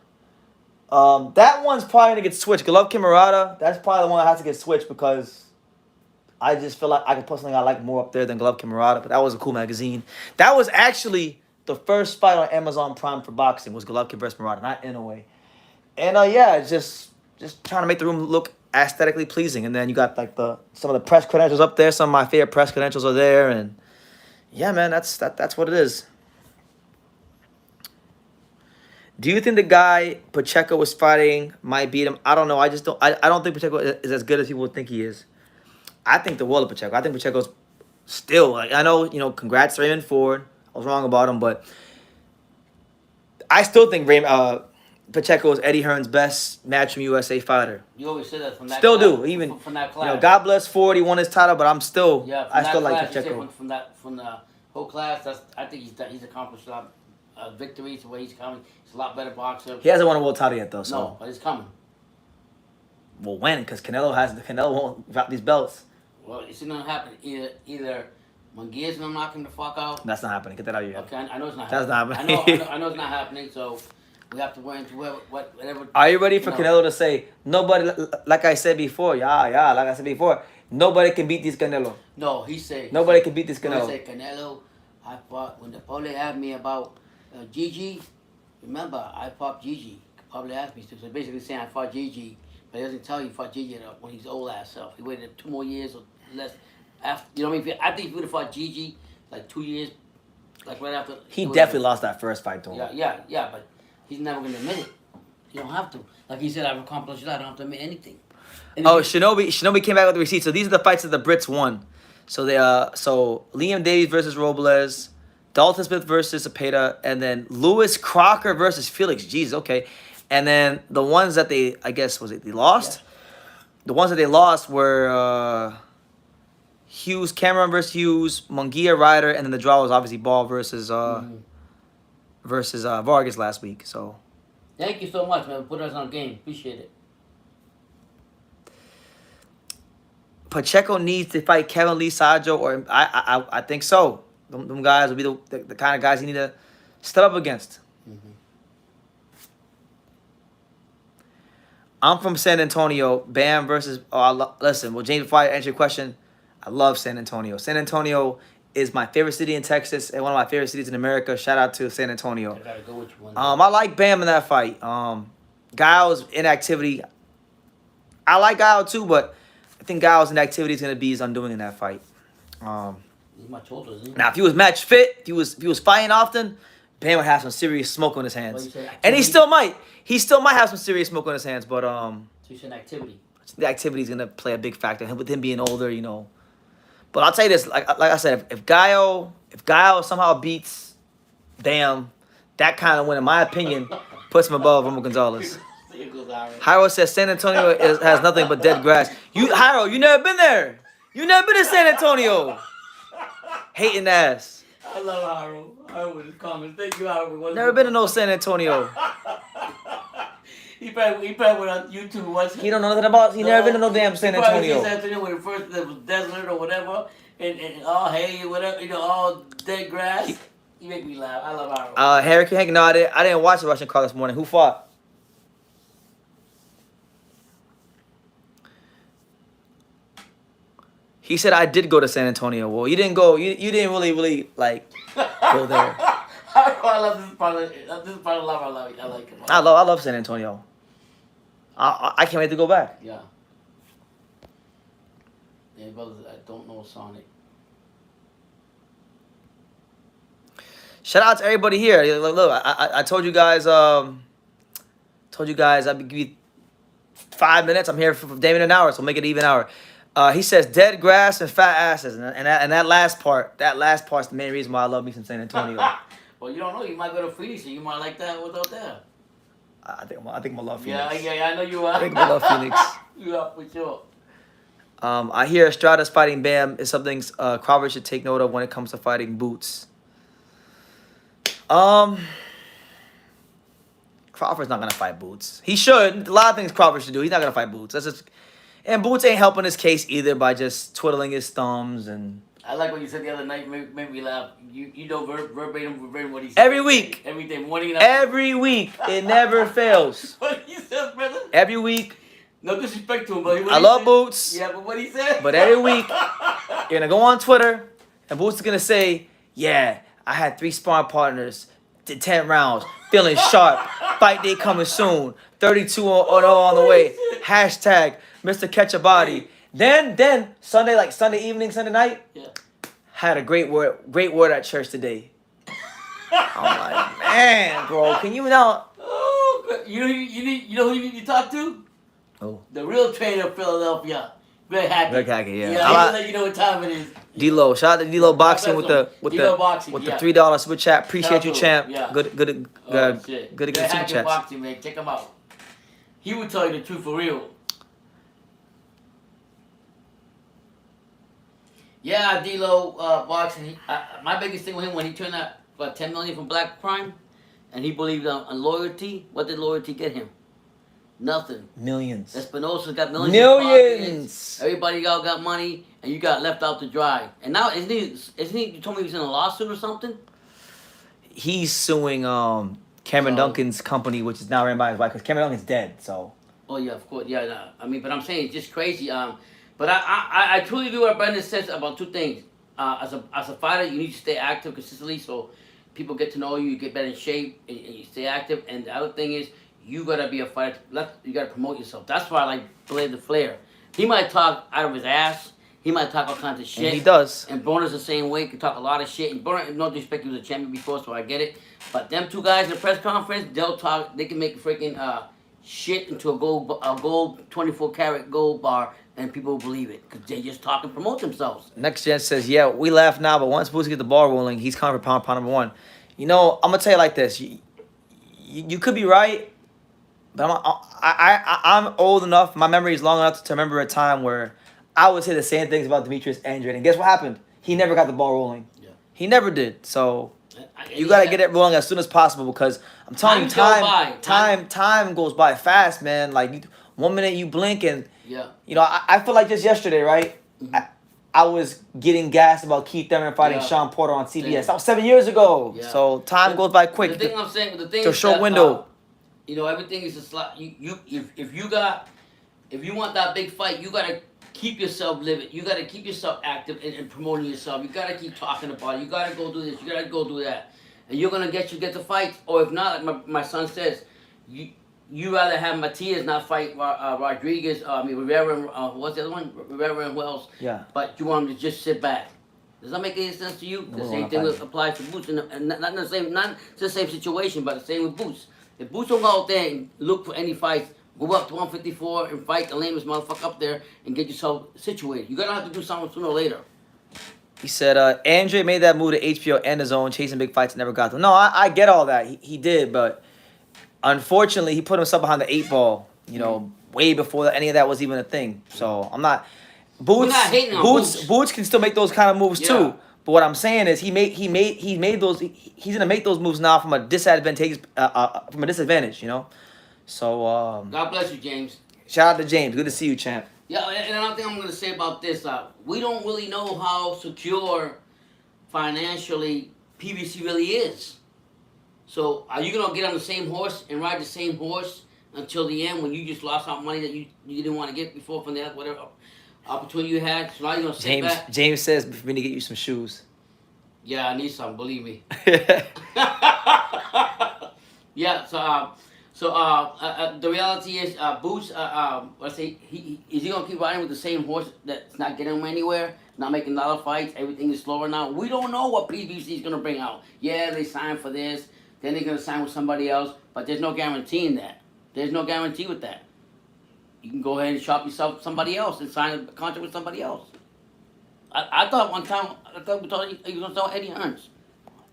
That one's probably gonna get switched. Golovkin Murata. That's probably the one that has to get switched because I just feel like I could put something I like more up there than Golovkin Murata. But that was a cool magazine. That was actually the first fight on Amazon Prime for boxing was Golovkin versus Murata, not Inoue. And just trying to make the room look aesthetically pleasing. And then you got some of the press credentials up there. Some of my favorite press credentials are there and. Yeah, man, that's what it is. Do you think the guy Pacheco was fighting might beat him? I don't know. I don't think Pacheco is as good as people would think he is. I think the world of Pacheco. I think Pacheco's still I know, congrats to Raymond Ford. I was wrong about him, but I still think Pacheco is Eddie Hearn's best Matchroom USA fighter. You always said that from that Still class, do, even from that class. God bless Ford, he won his title, but I'm still, Yeah, I still that like class, you Pacheco. said from the whole class. I think he's accomplished a lot of victories. The way he's coming, he's a lot better boxer. He hasn't won a world title yet, though. So. No, but it's coming. Well, when? Because Canelo won't drop these belts. Well, it's gonna happen. Either Munguia's gonna knock him the fuck out. That's not happening. Get that out of your head. Okay, I know it's not. That's happening. not happening. I know it's not happening. So we have to wait until whatever. Are you ready for Canelo to say nobody? Like I said before, like I said before, nobody can beat this Canelo. No, he said nobody can beat this Canelo. He said Canelo. I fought when the public asked me about Gigi. Remember, I fought Gigi. Public asked me to. So basically saying I fought Gigi. But he doesn't tell you he fought Gigi when he's old ass self. He waited 2 more years or less after. You know what I mean? I think if he would have fought Gigi like 2 years, like right after. He definitely lost that first fight to him. Yeah. But he's never gonna admit it. You don't have to. Like he said, I've accomplished a lot. I don't have to admit anything. Shinobi came back with the receipt. So these are the fights that the Brits won. So so Liam Davies versus Robles, Dalton Smith versus Cepeda, and then Lewis Crocker versus Felix. Jeez, okay. And then the ones that they lost? Yeah. The ones that they lost were Hughes, Cameron versus Hughes, Munguia, Ryder, and then the draw was obviously Ball versus Vargas last week. So thank you so much, man. Put us on game. Appreciate it. Pacheco needs to fight Kevin Lee Sajo, or I think so. Them guys will be the kind of guys he need to step up against. Mm-hmm. I'm from San Antonio. Bam versus... listen, well, James, before I answer your question, I love San Antonio. San Antonio is my favorite city in Texas and one of my favorite cities in America. Shout out to San Antonio. I gotta go with you one day. I like Bam in that fight. Guile's inactivity. I like Guile too, but I think Guile's inactivity is going to be his undoing in that fight. He's much older, isn't he? Now, if he was match fit, if he was fighting often, Bam would have some serious smoke on his hands. And he still might. He still might have some serious smoke on his hands, but so you said activity. The activity is gonna play a big factor. With him being older, you know. But I'll tell you this, like I said, if Guile somehow beats Bam, that kind of win, in my opinion, puts him above Romo Gonzalez. Hyro says San Antonio has nothing but dead grass. Hyro, you never been there. You never been to San Antonio. Hating ass. I love Hyro. Hyro with his comments. Thank you, Hyro. Never been to no San Antonio. He probably went on YouTube once. He don't know nothing about. He never been to no damn San Antonio. San Antonio when it first there was desert or whatever, and all hay, whatever, all dead grass. You make me laugh. I love Hyro. Harry Hank, no, I didn't watch the Russian card this morning. Who fought? He said I did go to San Antonio. Well, you didn't go. You didn't really like go there. I love this part of love. I like it. I love San Antonio. I can't wait to go back. Yeah. Yeah, brothers, I don't know Sonic. Shout out to everybody here. Look, I told you guys. I'd give you 5 minutes. I'm here for Damien an hour, so make it an even hour. He says dead grass and fat asses, and that last part's the main reason why I love me some San Antonio. Well, you don't know. You might go to Phoenix, and you might like that without that. I think I'm gonna love Phoenix. Yeah, I know you are. I think I'm gonna love Phoenix. You are for sure. I hear Estrada's fighting Bam is something Crawford should take note of when it comes to fighting Boots. Crawford's not gonna fight Boots. He should. A lot of things Crawford should do. He's not gonna fight Boots. And Boots ain't helping his case either by just twiddling his thumbs and. I like what you said the other night. Made me laugh. You know verbatim what he said. Every week. Every day, morning and afternoon. Every week. It never fails. What he said, brother. Every week. No disrespect to him, but I love Boots. Yeah, but what he said. But every week, you're gonna go on Twitter, and Boots is gonna say, "Yeah, I had 3 sparring partners, did 10 rounds, feeling sharp. Fight day coming soon. 32 on the way. Hashtag Mr. Catch a Body." Then Sunday evening, Sunday night, yeah. Had a great word at church today. I'm like, man, bro, can you not? Oh, you know who you need to talk to? Oh, the real trainer of Philadelphia, Greg Hackett. Greg Hackett, yeah. Yeah, he'll let you know what time it is. D-Lo. Shout out to D-Lo God Boxing bless with the him. D-Lo Boxing, with the yeah. $3 super chat. Appreciate Shout you, out to champ. him, yeah. Good Oh, shit. good to They're get super hacking chats. Boxing, man. Check him out. He would tell you the truth for real. Yeah, D-Lo Boxing. My biggest thing with him, when he turned out about $10 million from Black Crime, and he believed on loyalty, what did loyalty get him? Nothing. Millions. Espinosa's got millions. In Millions. pockets. Everybody all got money, and you got left out to dry. And now, isn't he? You told me he was in a lawsuit or something. He's suing Cameron So- Duncan's company, which is now ran by his wife, because Cameron Duncan's dead. So Oh yeah, of course. Yeah, no. I mean, but I'm saying it's just crazy. But I truly agree with what Brendan says about two things. As a fighter, you need to stay active consistently, so people get to know you, you get better in shape, and you stay active. And the other thing is, you gotta be a fighter. You gotta promote yourself. That's why I like Blade the Flair. He might talk out of his ass. He might talk all kinds of shit. and he does. And Broner's the same way. Can talk a lot of shit. And Broner, no disrespect, he was a champion before, so I get it. But them two guys in the press conference, they'll talk. They can make freaking shit into a gold 24 karat gold bar, and people will believe it because they just talk and promote themselves. Next Gen says, yeah, we laugh now, but once Boots get the ball rolling, he's coming for pound number one. You know, I'm gonna tell you like this. You could be right, but I'm old enough. My memory is long enough to remember a time where I would say the same things about Demetrius Andrade, and guess what happened? He never got the ball rolling. Yeah. He never did. So you gotta get it rolling as soon as possible, because I'm telling you, time goes by fast, man. Like 1 minute you blink, and Yeah. you know, I feel like just yesterday, right? I was getting gassed about Keith Thurman fighting Yeah. Sean Porter on CBS. Yeah. That was 7 years ago. Yeah. So time goes by quick. The thing I'm saying, the thing It's a is short that, window. You know, everything is a slot. If you want that big fight, you gotta keep yourself living. You gotta keep yourself active and promoting yourself. You gotta keep talking about it. You gotta go do this. You gotta go do that, and you're gonna get the fights. Or if not, like my son says, you rather have Matias not fight Rodriguez. Rivera. What's the other one? Rivera and Wells. Yeah. But you want him to just sit back. Does that make any sense to you? The same thing applies to Boots, and not the same situation, but the same with Boots. If Boots don't go out there and look for any fights, go up to 154 and fight the lamest motherfucker up there and get yourself situated. You're gonna have to do something sooner or later. He said, Andre made that move to HBO and his own, chasing big fights, and never got them. No, I get all that. He did, but unfortunately, he put himself behind the 8 ball, you know, way before any of that was even a thing. So I'm not. We're not hating on Boots can still make those kind of moves Yeah. too. But what I'm saying is, he made those. He's gonna make those moves now from a disadvantage, you know. So God bless you, James. shout out to James. Good to see you, champ. Yeah, and another thing I'm gonna say about this, we don't really know how secure financially PBC really is. So are you gonna get on the same horse and ride the same horse until the end when you just lost out money that you didn't want to get before from that whatever opportunity you had? So now you're gonna sit back. James says for me to get you some shoes. Yeah, I need some. Believe me. Yeah. So the reality is, Boots. Let's say is he gonna keep riding with the same horse that's not getting him anywhere, not making a lot of fights? Everything is slower now. We don't know what PBC is gonna bring out. Yeah, they signed for this. Then they're gonna sign with somebody else, but there's no guarantee in that. There's no guarantee with that. You can go ahead and shop yourself somebody else and sign a contract with somebody else. I thought one time, we thought he was gonna sell Eddie Hearns.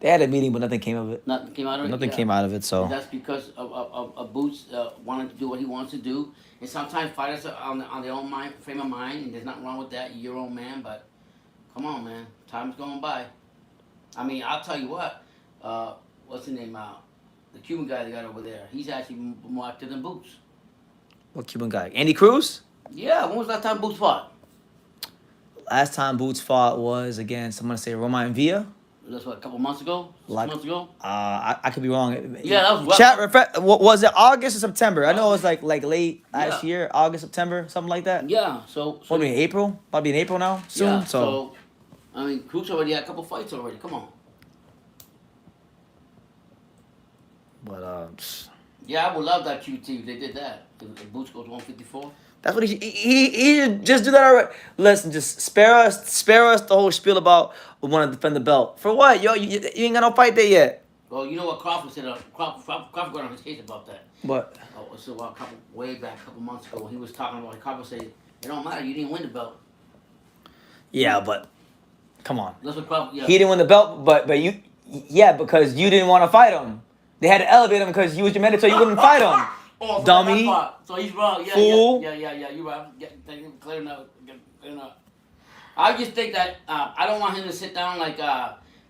They had a meeting, but nothing came of it. Nothing came out of it. Nothing Yeah. came out of it. So And that's because of Boots wanting to do what he wants to do. And sometimes fighters are on their own frame of mind, and there's nothing wrong with that. You're your own man, but come on, man. Time's going by. I mean, I'll tell you what. What's his name? The Cuban guy they got over there. He's actually more active than Boots. what Cuban guy? Andy Cruz? Yeah, when was the last time Boots fought? Last time Boots fought was against, I'm gonna say, Romain Villa. That's what, a couple months ago? 6 Like- months ago? I could be wrong. Yeah, that was Chat. Was it August or September? I know it was like late last Yeah. year, August, September, something like that. Yeah, so What do you mean, April? Probably in April now. Soon. yeah, So I mean, Cruz already had a couple fights already. Come on. but Yeah, I would love that QT if they did that. If Boots goes 154. that's what he should just do that already. Listen, just spare us the whole spiel about we want to defend the belt. For what? Yo, you ain't got no fight there yet. Well, you know what Crawford said? Crawford got on his case about that. But So way back, a couple months ago, when he was talking about Crawford said, "It don't matter. You didn't win the belt." yeah, but Come on. That's what Crawford. Yeah. He didn't win the belt, but you, yeah, because you didn't want to fight him. They had to elevate him because you was your manager, so you wouldn't fight him. Oh, so Dummy. that part. So he's wrong. Yeah, Fool. Yeah. You're right. Clear enough. I just think that I don't want him to sit down like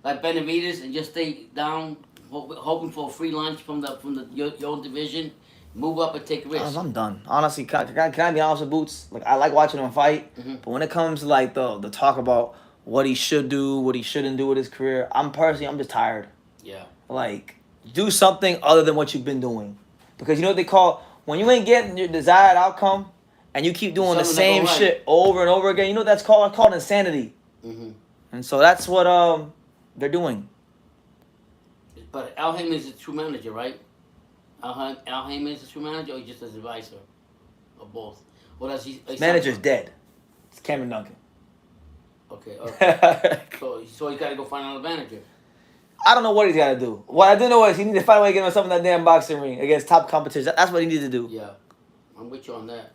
Benavidez and just stay down, hoping for a free lunch from your own division, move up and take risks. I'm done. Honestly, can I be honest with Boots? Like, I like watching him fight, but when it comes to like the talk about what he should do, what he shouldn't do with his career, I'm just tired. Yeah. Like, do something other than what you've been doing, because you know what they call when you ain't getting your desired outcome. And you keep doing the same shit over and over again. You know what that's called? It's called insanity. Mm-hmm. And so that's what they're doing. But Al Heyman is a true manager, right? Al Heyman is a true manager, or just as advisor, or both? Or does he? Manager's dead. It's Cameron Duncan. Okay. So he got to go find another manager. I don't know what he's got to do. What I do know is he needs to find a way to get himself in that damn boxing ring against top competition. That's what he needs to do. Yeah, I'm with you on that.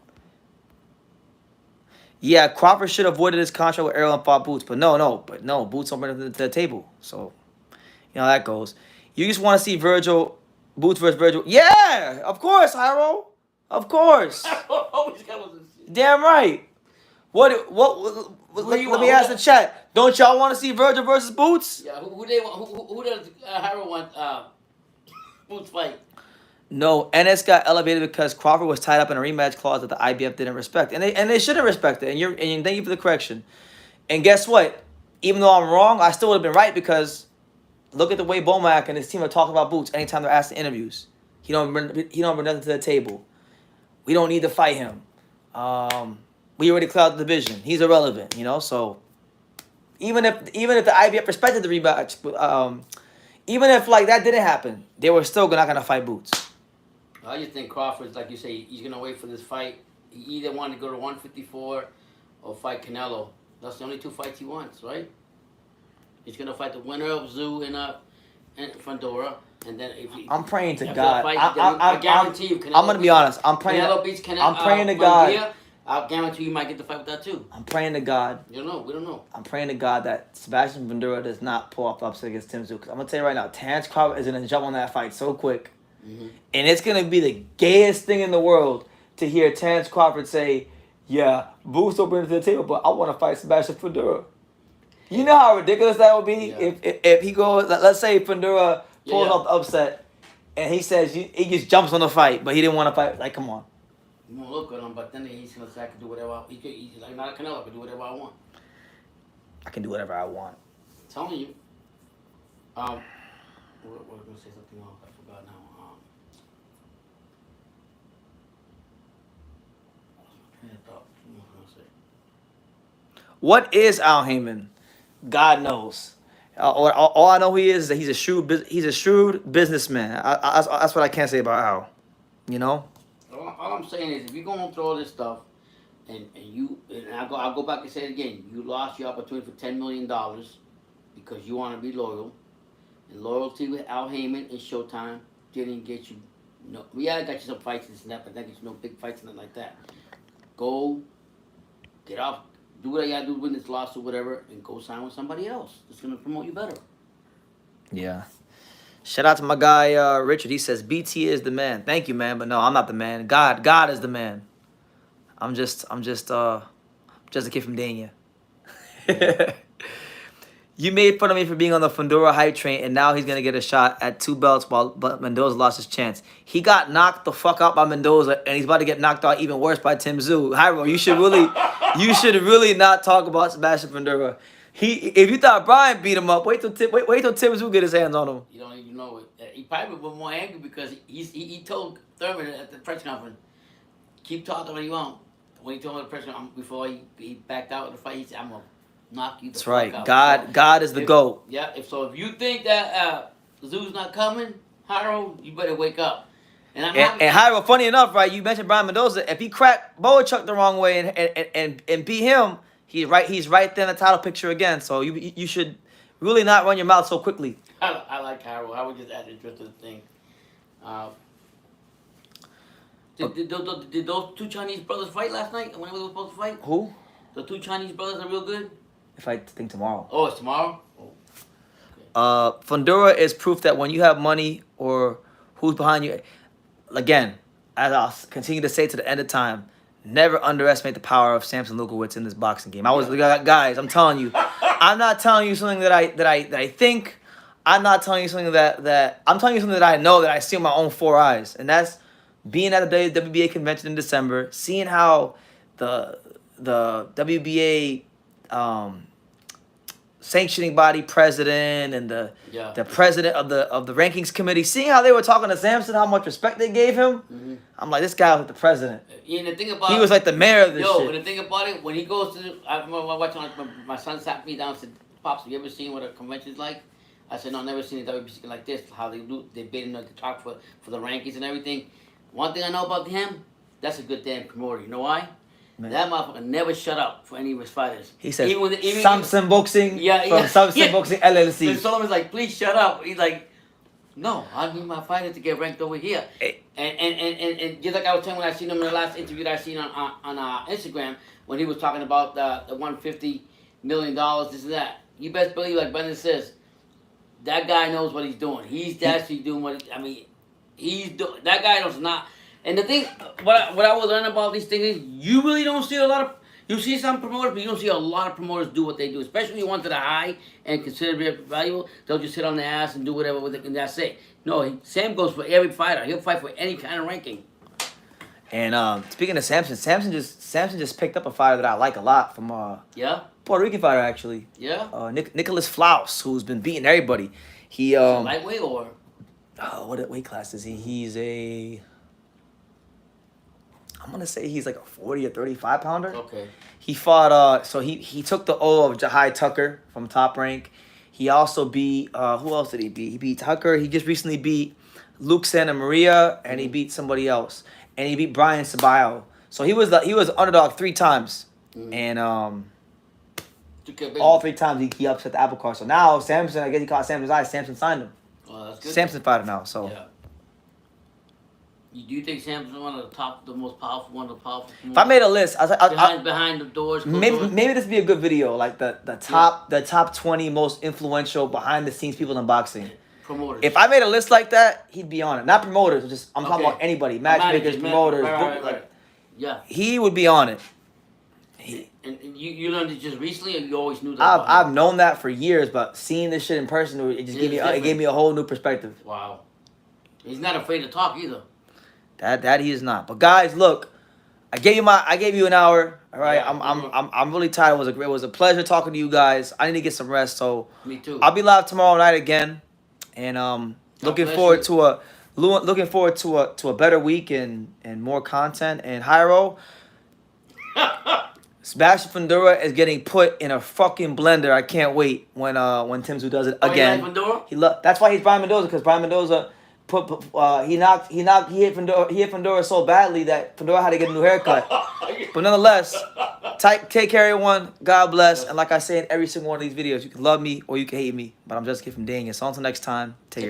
Yeah, Crawford should have avoided his contract with Errol and fought Boots, but no, Boots don't bring it to the table. So, you know how that goes. You just want to see Boots versus Virgil. Yeah, of course, Hyro. Of course. Damn right. Let me ask the chat. Don't y'all want to see Virgil versus Boots? Yeah, who does Hyro want Boots fight? No, Ennis got elevated because Crawford was tied up in a rematch clause that the IBF didn't respect, and they shouldn't respect it. And thank you for the correction. And guess what? Even though I'm wrong, I still would have been right, because look at the way Bomac and his team are talking about Boots anytime they're asked in interviews. He don't bring nothing to the table. We don't need to fight him. We already cleared the division. He's irrelevant, you know. So even if the IBF respected the rematch, even if like that didn't happen, they were still not gonna fight Boots. I just think Crawford's, like you say, he's gonna wait for this fight. He either want to go to 154 or fight Canelo. That's the only two fights he wants, right? He's gonna fight the winner of Zoo and Fundora, and then if he, I'm praying to after God. that fight, I guarantee you, I'm gonna be honest. I'm praying. Canelo beats Canelo. I'm praying to God. I'll guarantee you might get the fight with that too. I'm praying to God. You don't know. We don't know. I'm praying to God that Sebastian Fundora does not pull off the upset against Tim Tszyu. Because I'm gonna tell you right now, Terrence Crawford is gonna jump on that fight so quick. Mm-hmm. And it's going to be the gayest thing in the world to hear Terrence Crawford say, yeah, Boots don't bring it to the table, but I want to fight Sebastian Fundora. You know how ridiculous that would be? Yeah. If he goes, let's say Fundora pulls off the upset, and he says, he just jumps on the fight, but he didn't want to fight. Like, come on. You won't look good on him, but then he's going to say, I can do whatever he's like, not a Canelo, I can do whatever I want. I can do whatever I want. I'm telling you. We're going to say something else. I forgot now. What is Al Heyman? God knows. All I know he is that he's a shrewd businessman. That's what I can't say about Al. You know. All I'm saying is, if you're going through all this stuff, and I'll go back and say it again, you lost your opportunity for $10 million because you want to be loyal, and loyalty with Al Heyman and Showtime didn't get you. No, we got you some fights and snap, but that gets you no big fights and nothing like that. Go, get off. Do what you gotta do, win this lawsuit, whatever, and go sign with somebody else. It's gonna promote you better. Yeah. Shout out to my guy Richard. He says BT is the man. Thank you, man. But no, I'm not the man. God is the man. I'm just a kid from Dania. Yeah. You made fun of me for being on the Fundora hype train, and now he's gonna get a shot at 2 belts while Mendoza lost his chance. He got knocked the fuck out by Mendoza, and he's about to get knocked out even worse by Tim Tszyu. Hyro, you should really not talk about Sebastian Fundora. If you thought Brian beat him up, wait till Tim Tszyu get his hands on him. You don't even know it. He probably was more angry because he told Thurman at the press conference, keep talking what you want. When he told him at the press conference before he backed out of the fight, he said, I'm gonna knock you the fuck out. That's right. God is the GOAT. Yeah, if you think that Tszyu's not coming, Hyro, you better wake up. And Hyro, funny enough, right? You mentioned Brian Mendoza. If he cracked Boachuk the wrong way and beat him, he's right there in the title picture again. So you should really not run your mouth so quickly. I like Hyro. I would just add interest to the thing. Did those two Chinese brothers fight last night? When they were supposed to fight? Who? The two Chinese brothers are real good. They fight, I think, tomorrow. Oh, it's tomorrow? Oh. Fundora is proof that when you have money or who's behind you, again, as I'll continue to say to the end of time, never underestimate the power of Samson Lukowicz in this boxing game. Guys, I'm telling you, I'm not telling you something that I think. I'm not telling you something that I'm telling you something that I know, that I see with my own 4 eyes, and that's being at the WBA convention in December, seeing how the WBA sanctioning body president and the president of the rankings committee, seeing how they were talking to Samson, how much respect they gave him. Mm-hmm. I'm like, this guy was the president. And the thing about he was like the mayor of this shit. And the thing about it, when he goes to, I remember watching, my son sat me down and said, "Pops, have you ever seen what a convention's like?" I said, "No, I've never seen a WBC like this. How they do, they bid in to talk for the rankings and everything." One thing I know about him, that's a good damn promoter. You know why? Man. That motherfucker never shut up for any of his fighters. He said, Samson Boxing from Samson Boxing LLC. So someone's like, "Please shut up." He's like, "No, I need my fighter to get ranked over here." Hey. And just like I was telling when I seen him in the last interview that I seen on Instagram, when he was talking about the $150 million, this and that. You best believe, like Brendan says, that guy knows what he's doing. He's actually doing what that guy does not. And the thing, what I will learn about these things is, you really don't see a lot of. You see some promoters, but you don't see a lot of promoters do what they do. Especially when you want to the high and consider it valuable, they'll just sit on their ass and do whatever with it, and that's it. No, Sam goes for every fighter. He'll fight for any kind of ranking. And speaking of Samson just picked up a fighter that I like a lot from Puerto Rican fighter, actually. Yeah. Nicholas Flaus, who's been beating everybody. He lightweight or? What weight class is he? He's I'm gonna say he's like a 40 or 35 pounder. Okay. He fought so he took the O of Jahai Tucker from Top Rank. He also beat who else did he beat? He beat Tucker. He just recently beat Luke Santa Maria, and he beat somebody else. And he beat Brian Ceballo. So he was underdog 3 times. And all 3 times he upset the apple cart. So now Samson, I guess he caught Samson's eye. Samson signed him. Oh, that's good. Samson fighter now. So. Yeah. Do you think Samson's one of the most powerful? If I made a list, behind the doors. Maybe this would be a good video, like the top 20 most influential behind the scenes people in boxing. Promoters. If I made a list like that, he'd be on it. Not promoters, just I'm talking about anybody, matchmakers, promoters. Right. Yeah. He would be on it. And you learned it just recently, or you always knew that? I've known that for years, but seeing this shit in person, it just gave me a whole new perspective. Wow. He's not afraid to talk either. That he is not. But guys, look, I gave you an hour. All right, yeah, I'm really tired. It was a pleasure talking to you guys. I need to get some rest, so me too. I'll be live tomorrow night again, and looking forward to a better week and more content. And Jairo, Sebastian Fundora is getting put in a fucking blender. I can't wait when Timzu does it again. That's why he's Brian Mendoza, because Brian Mendoza. He hit Fundora so badly that Fundora had to get a new haircut. But nonetheless, take care everyone. God bless. And like I say in every single one of these videos, you can love me or you can hate me. But I'm JustAKid from Dania. So until next time, take care.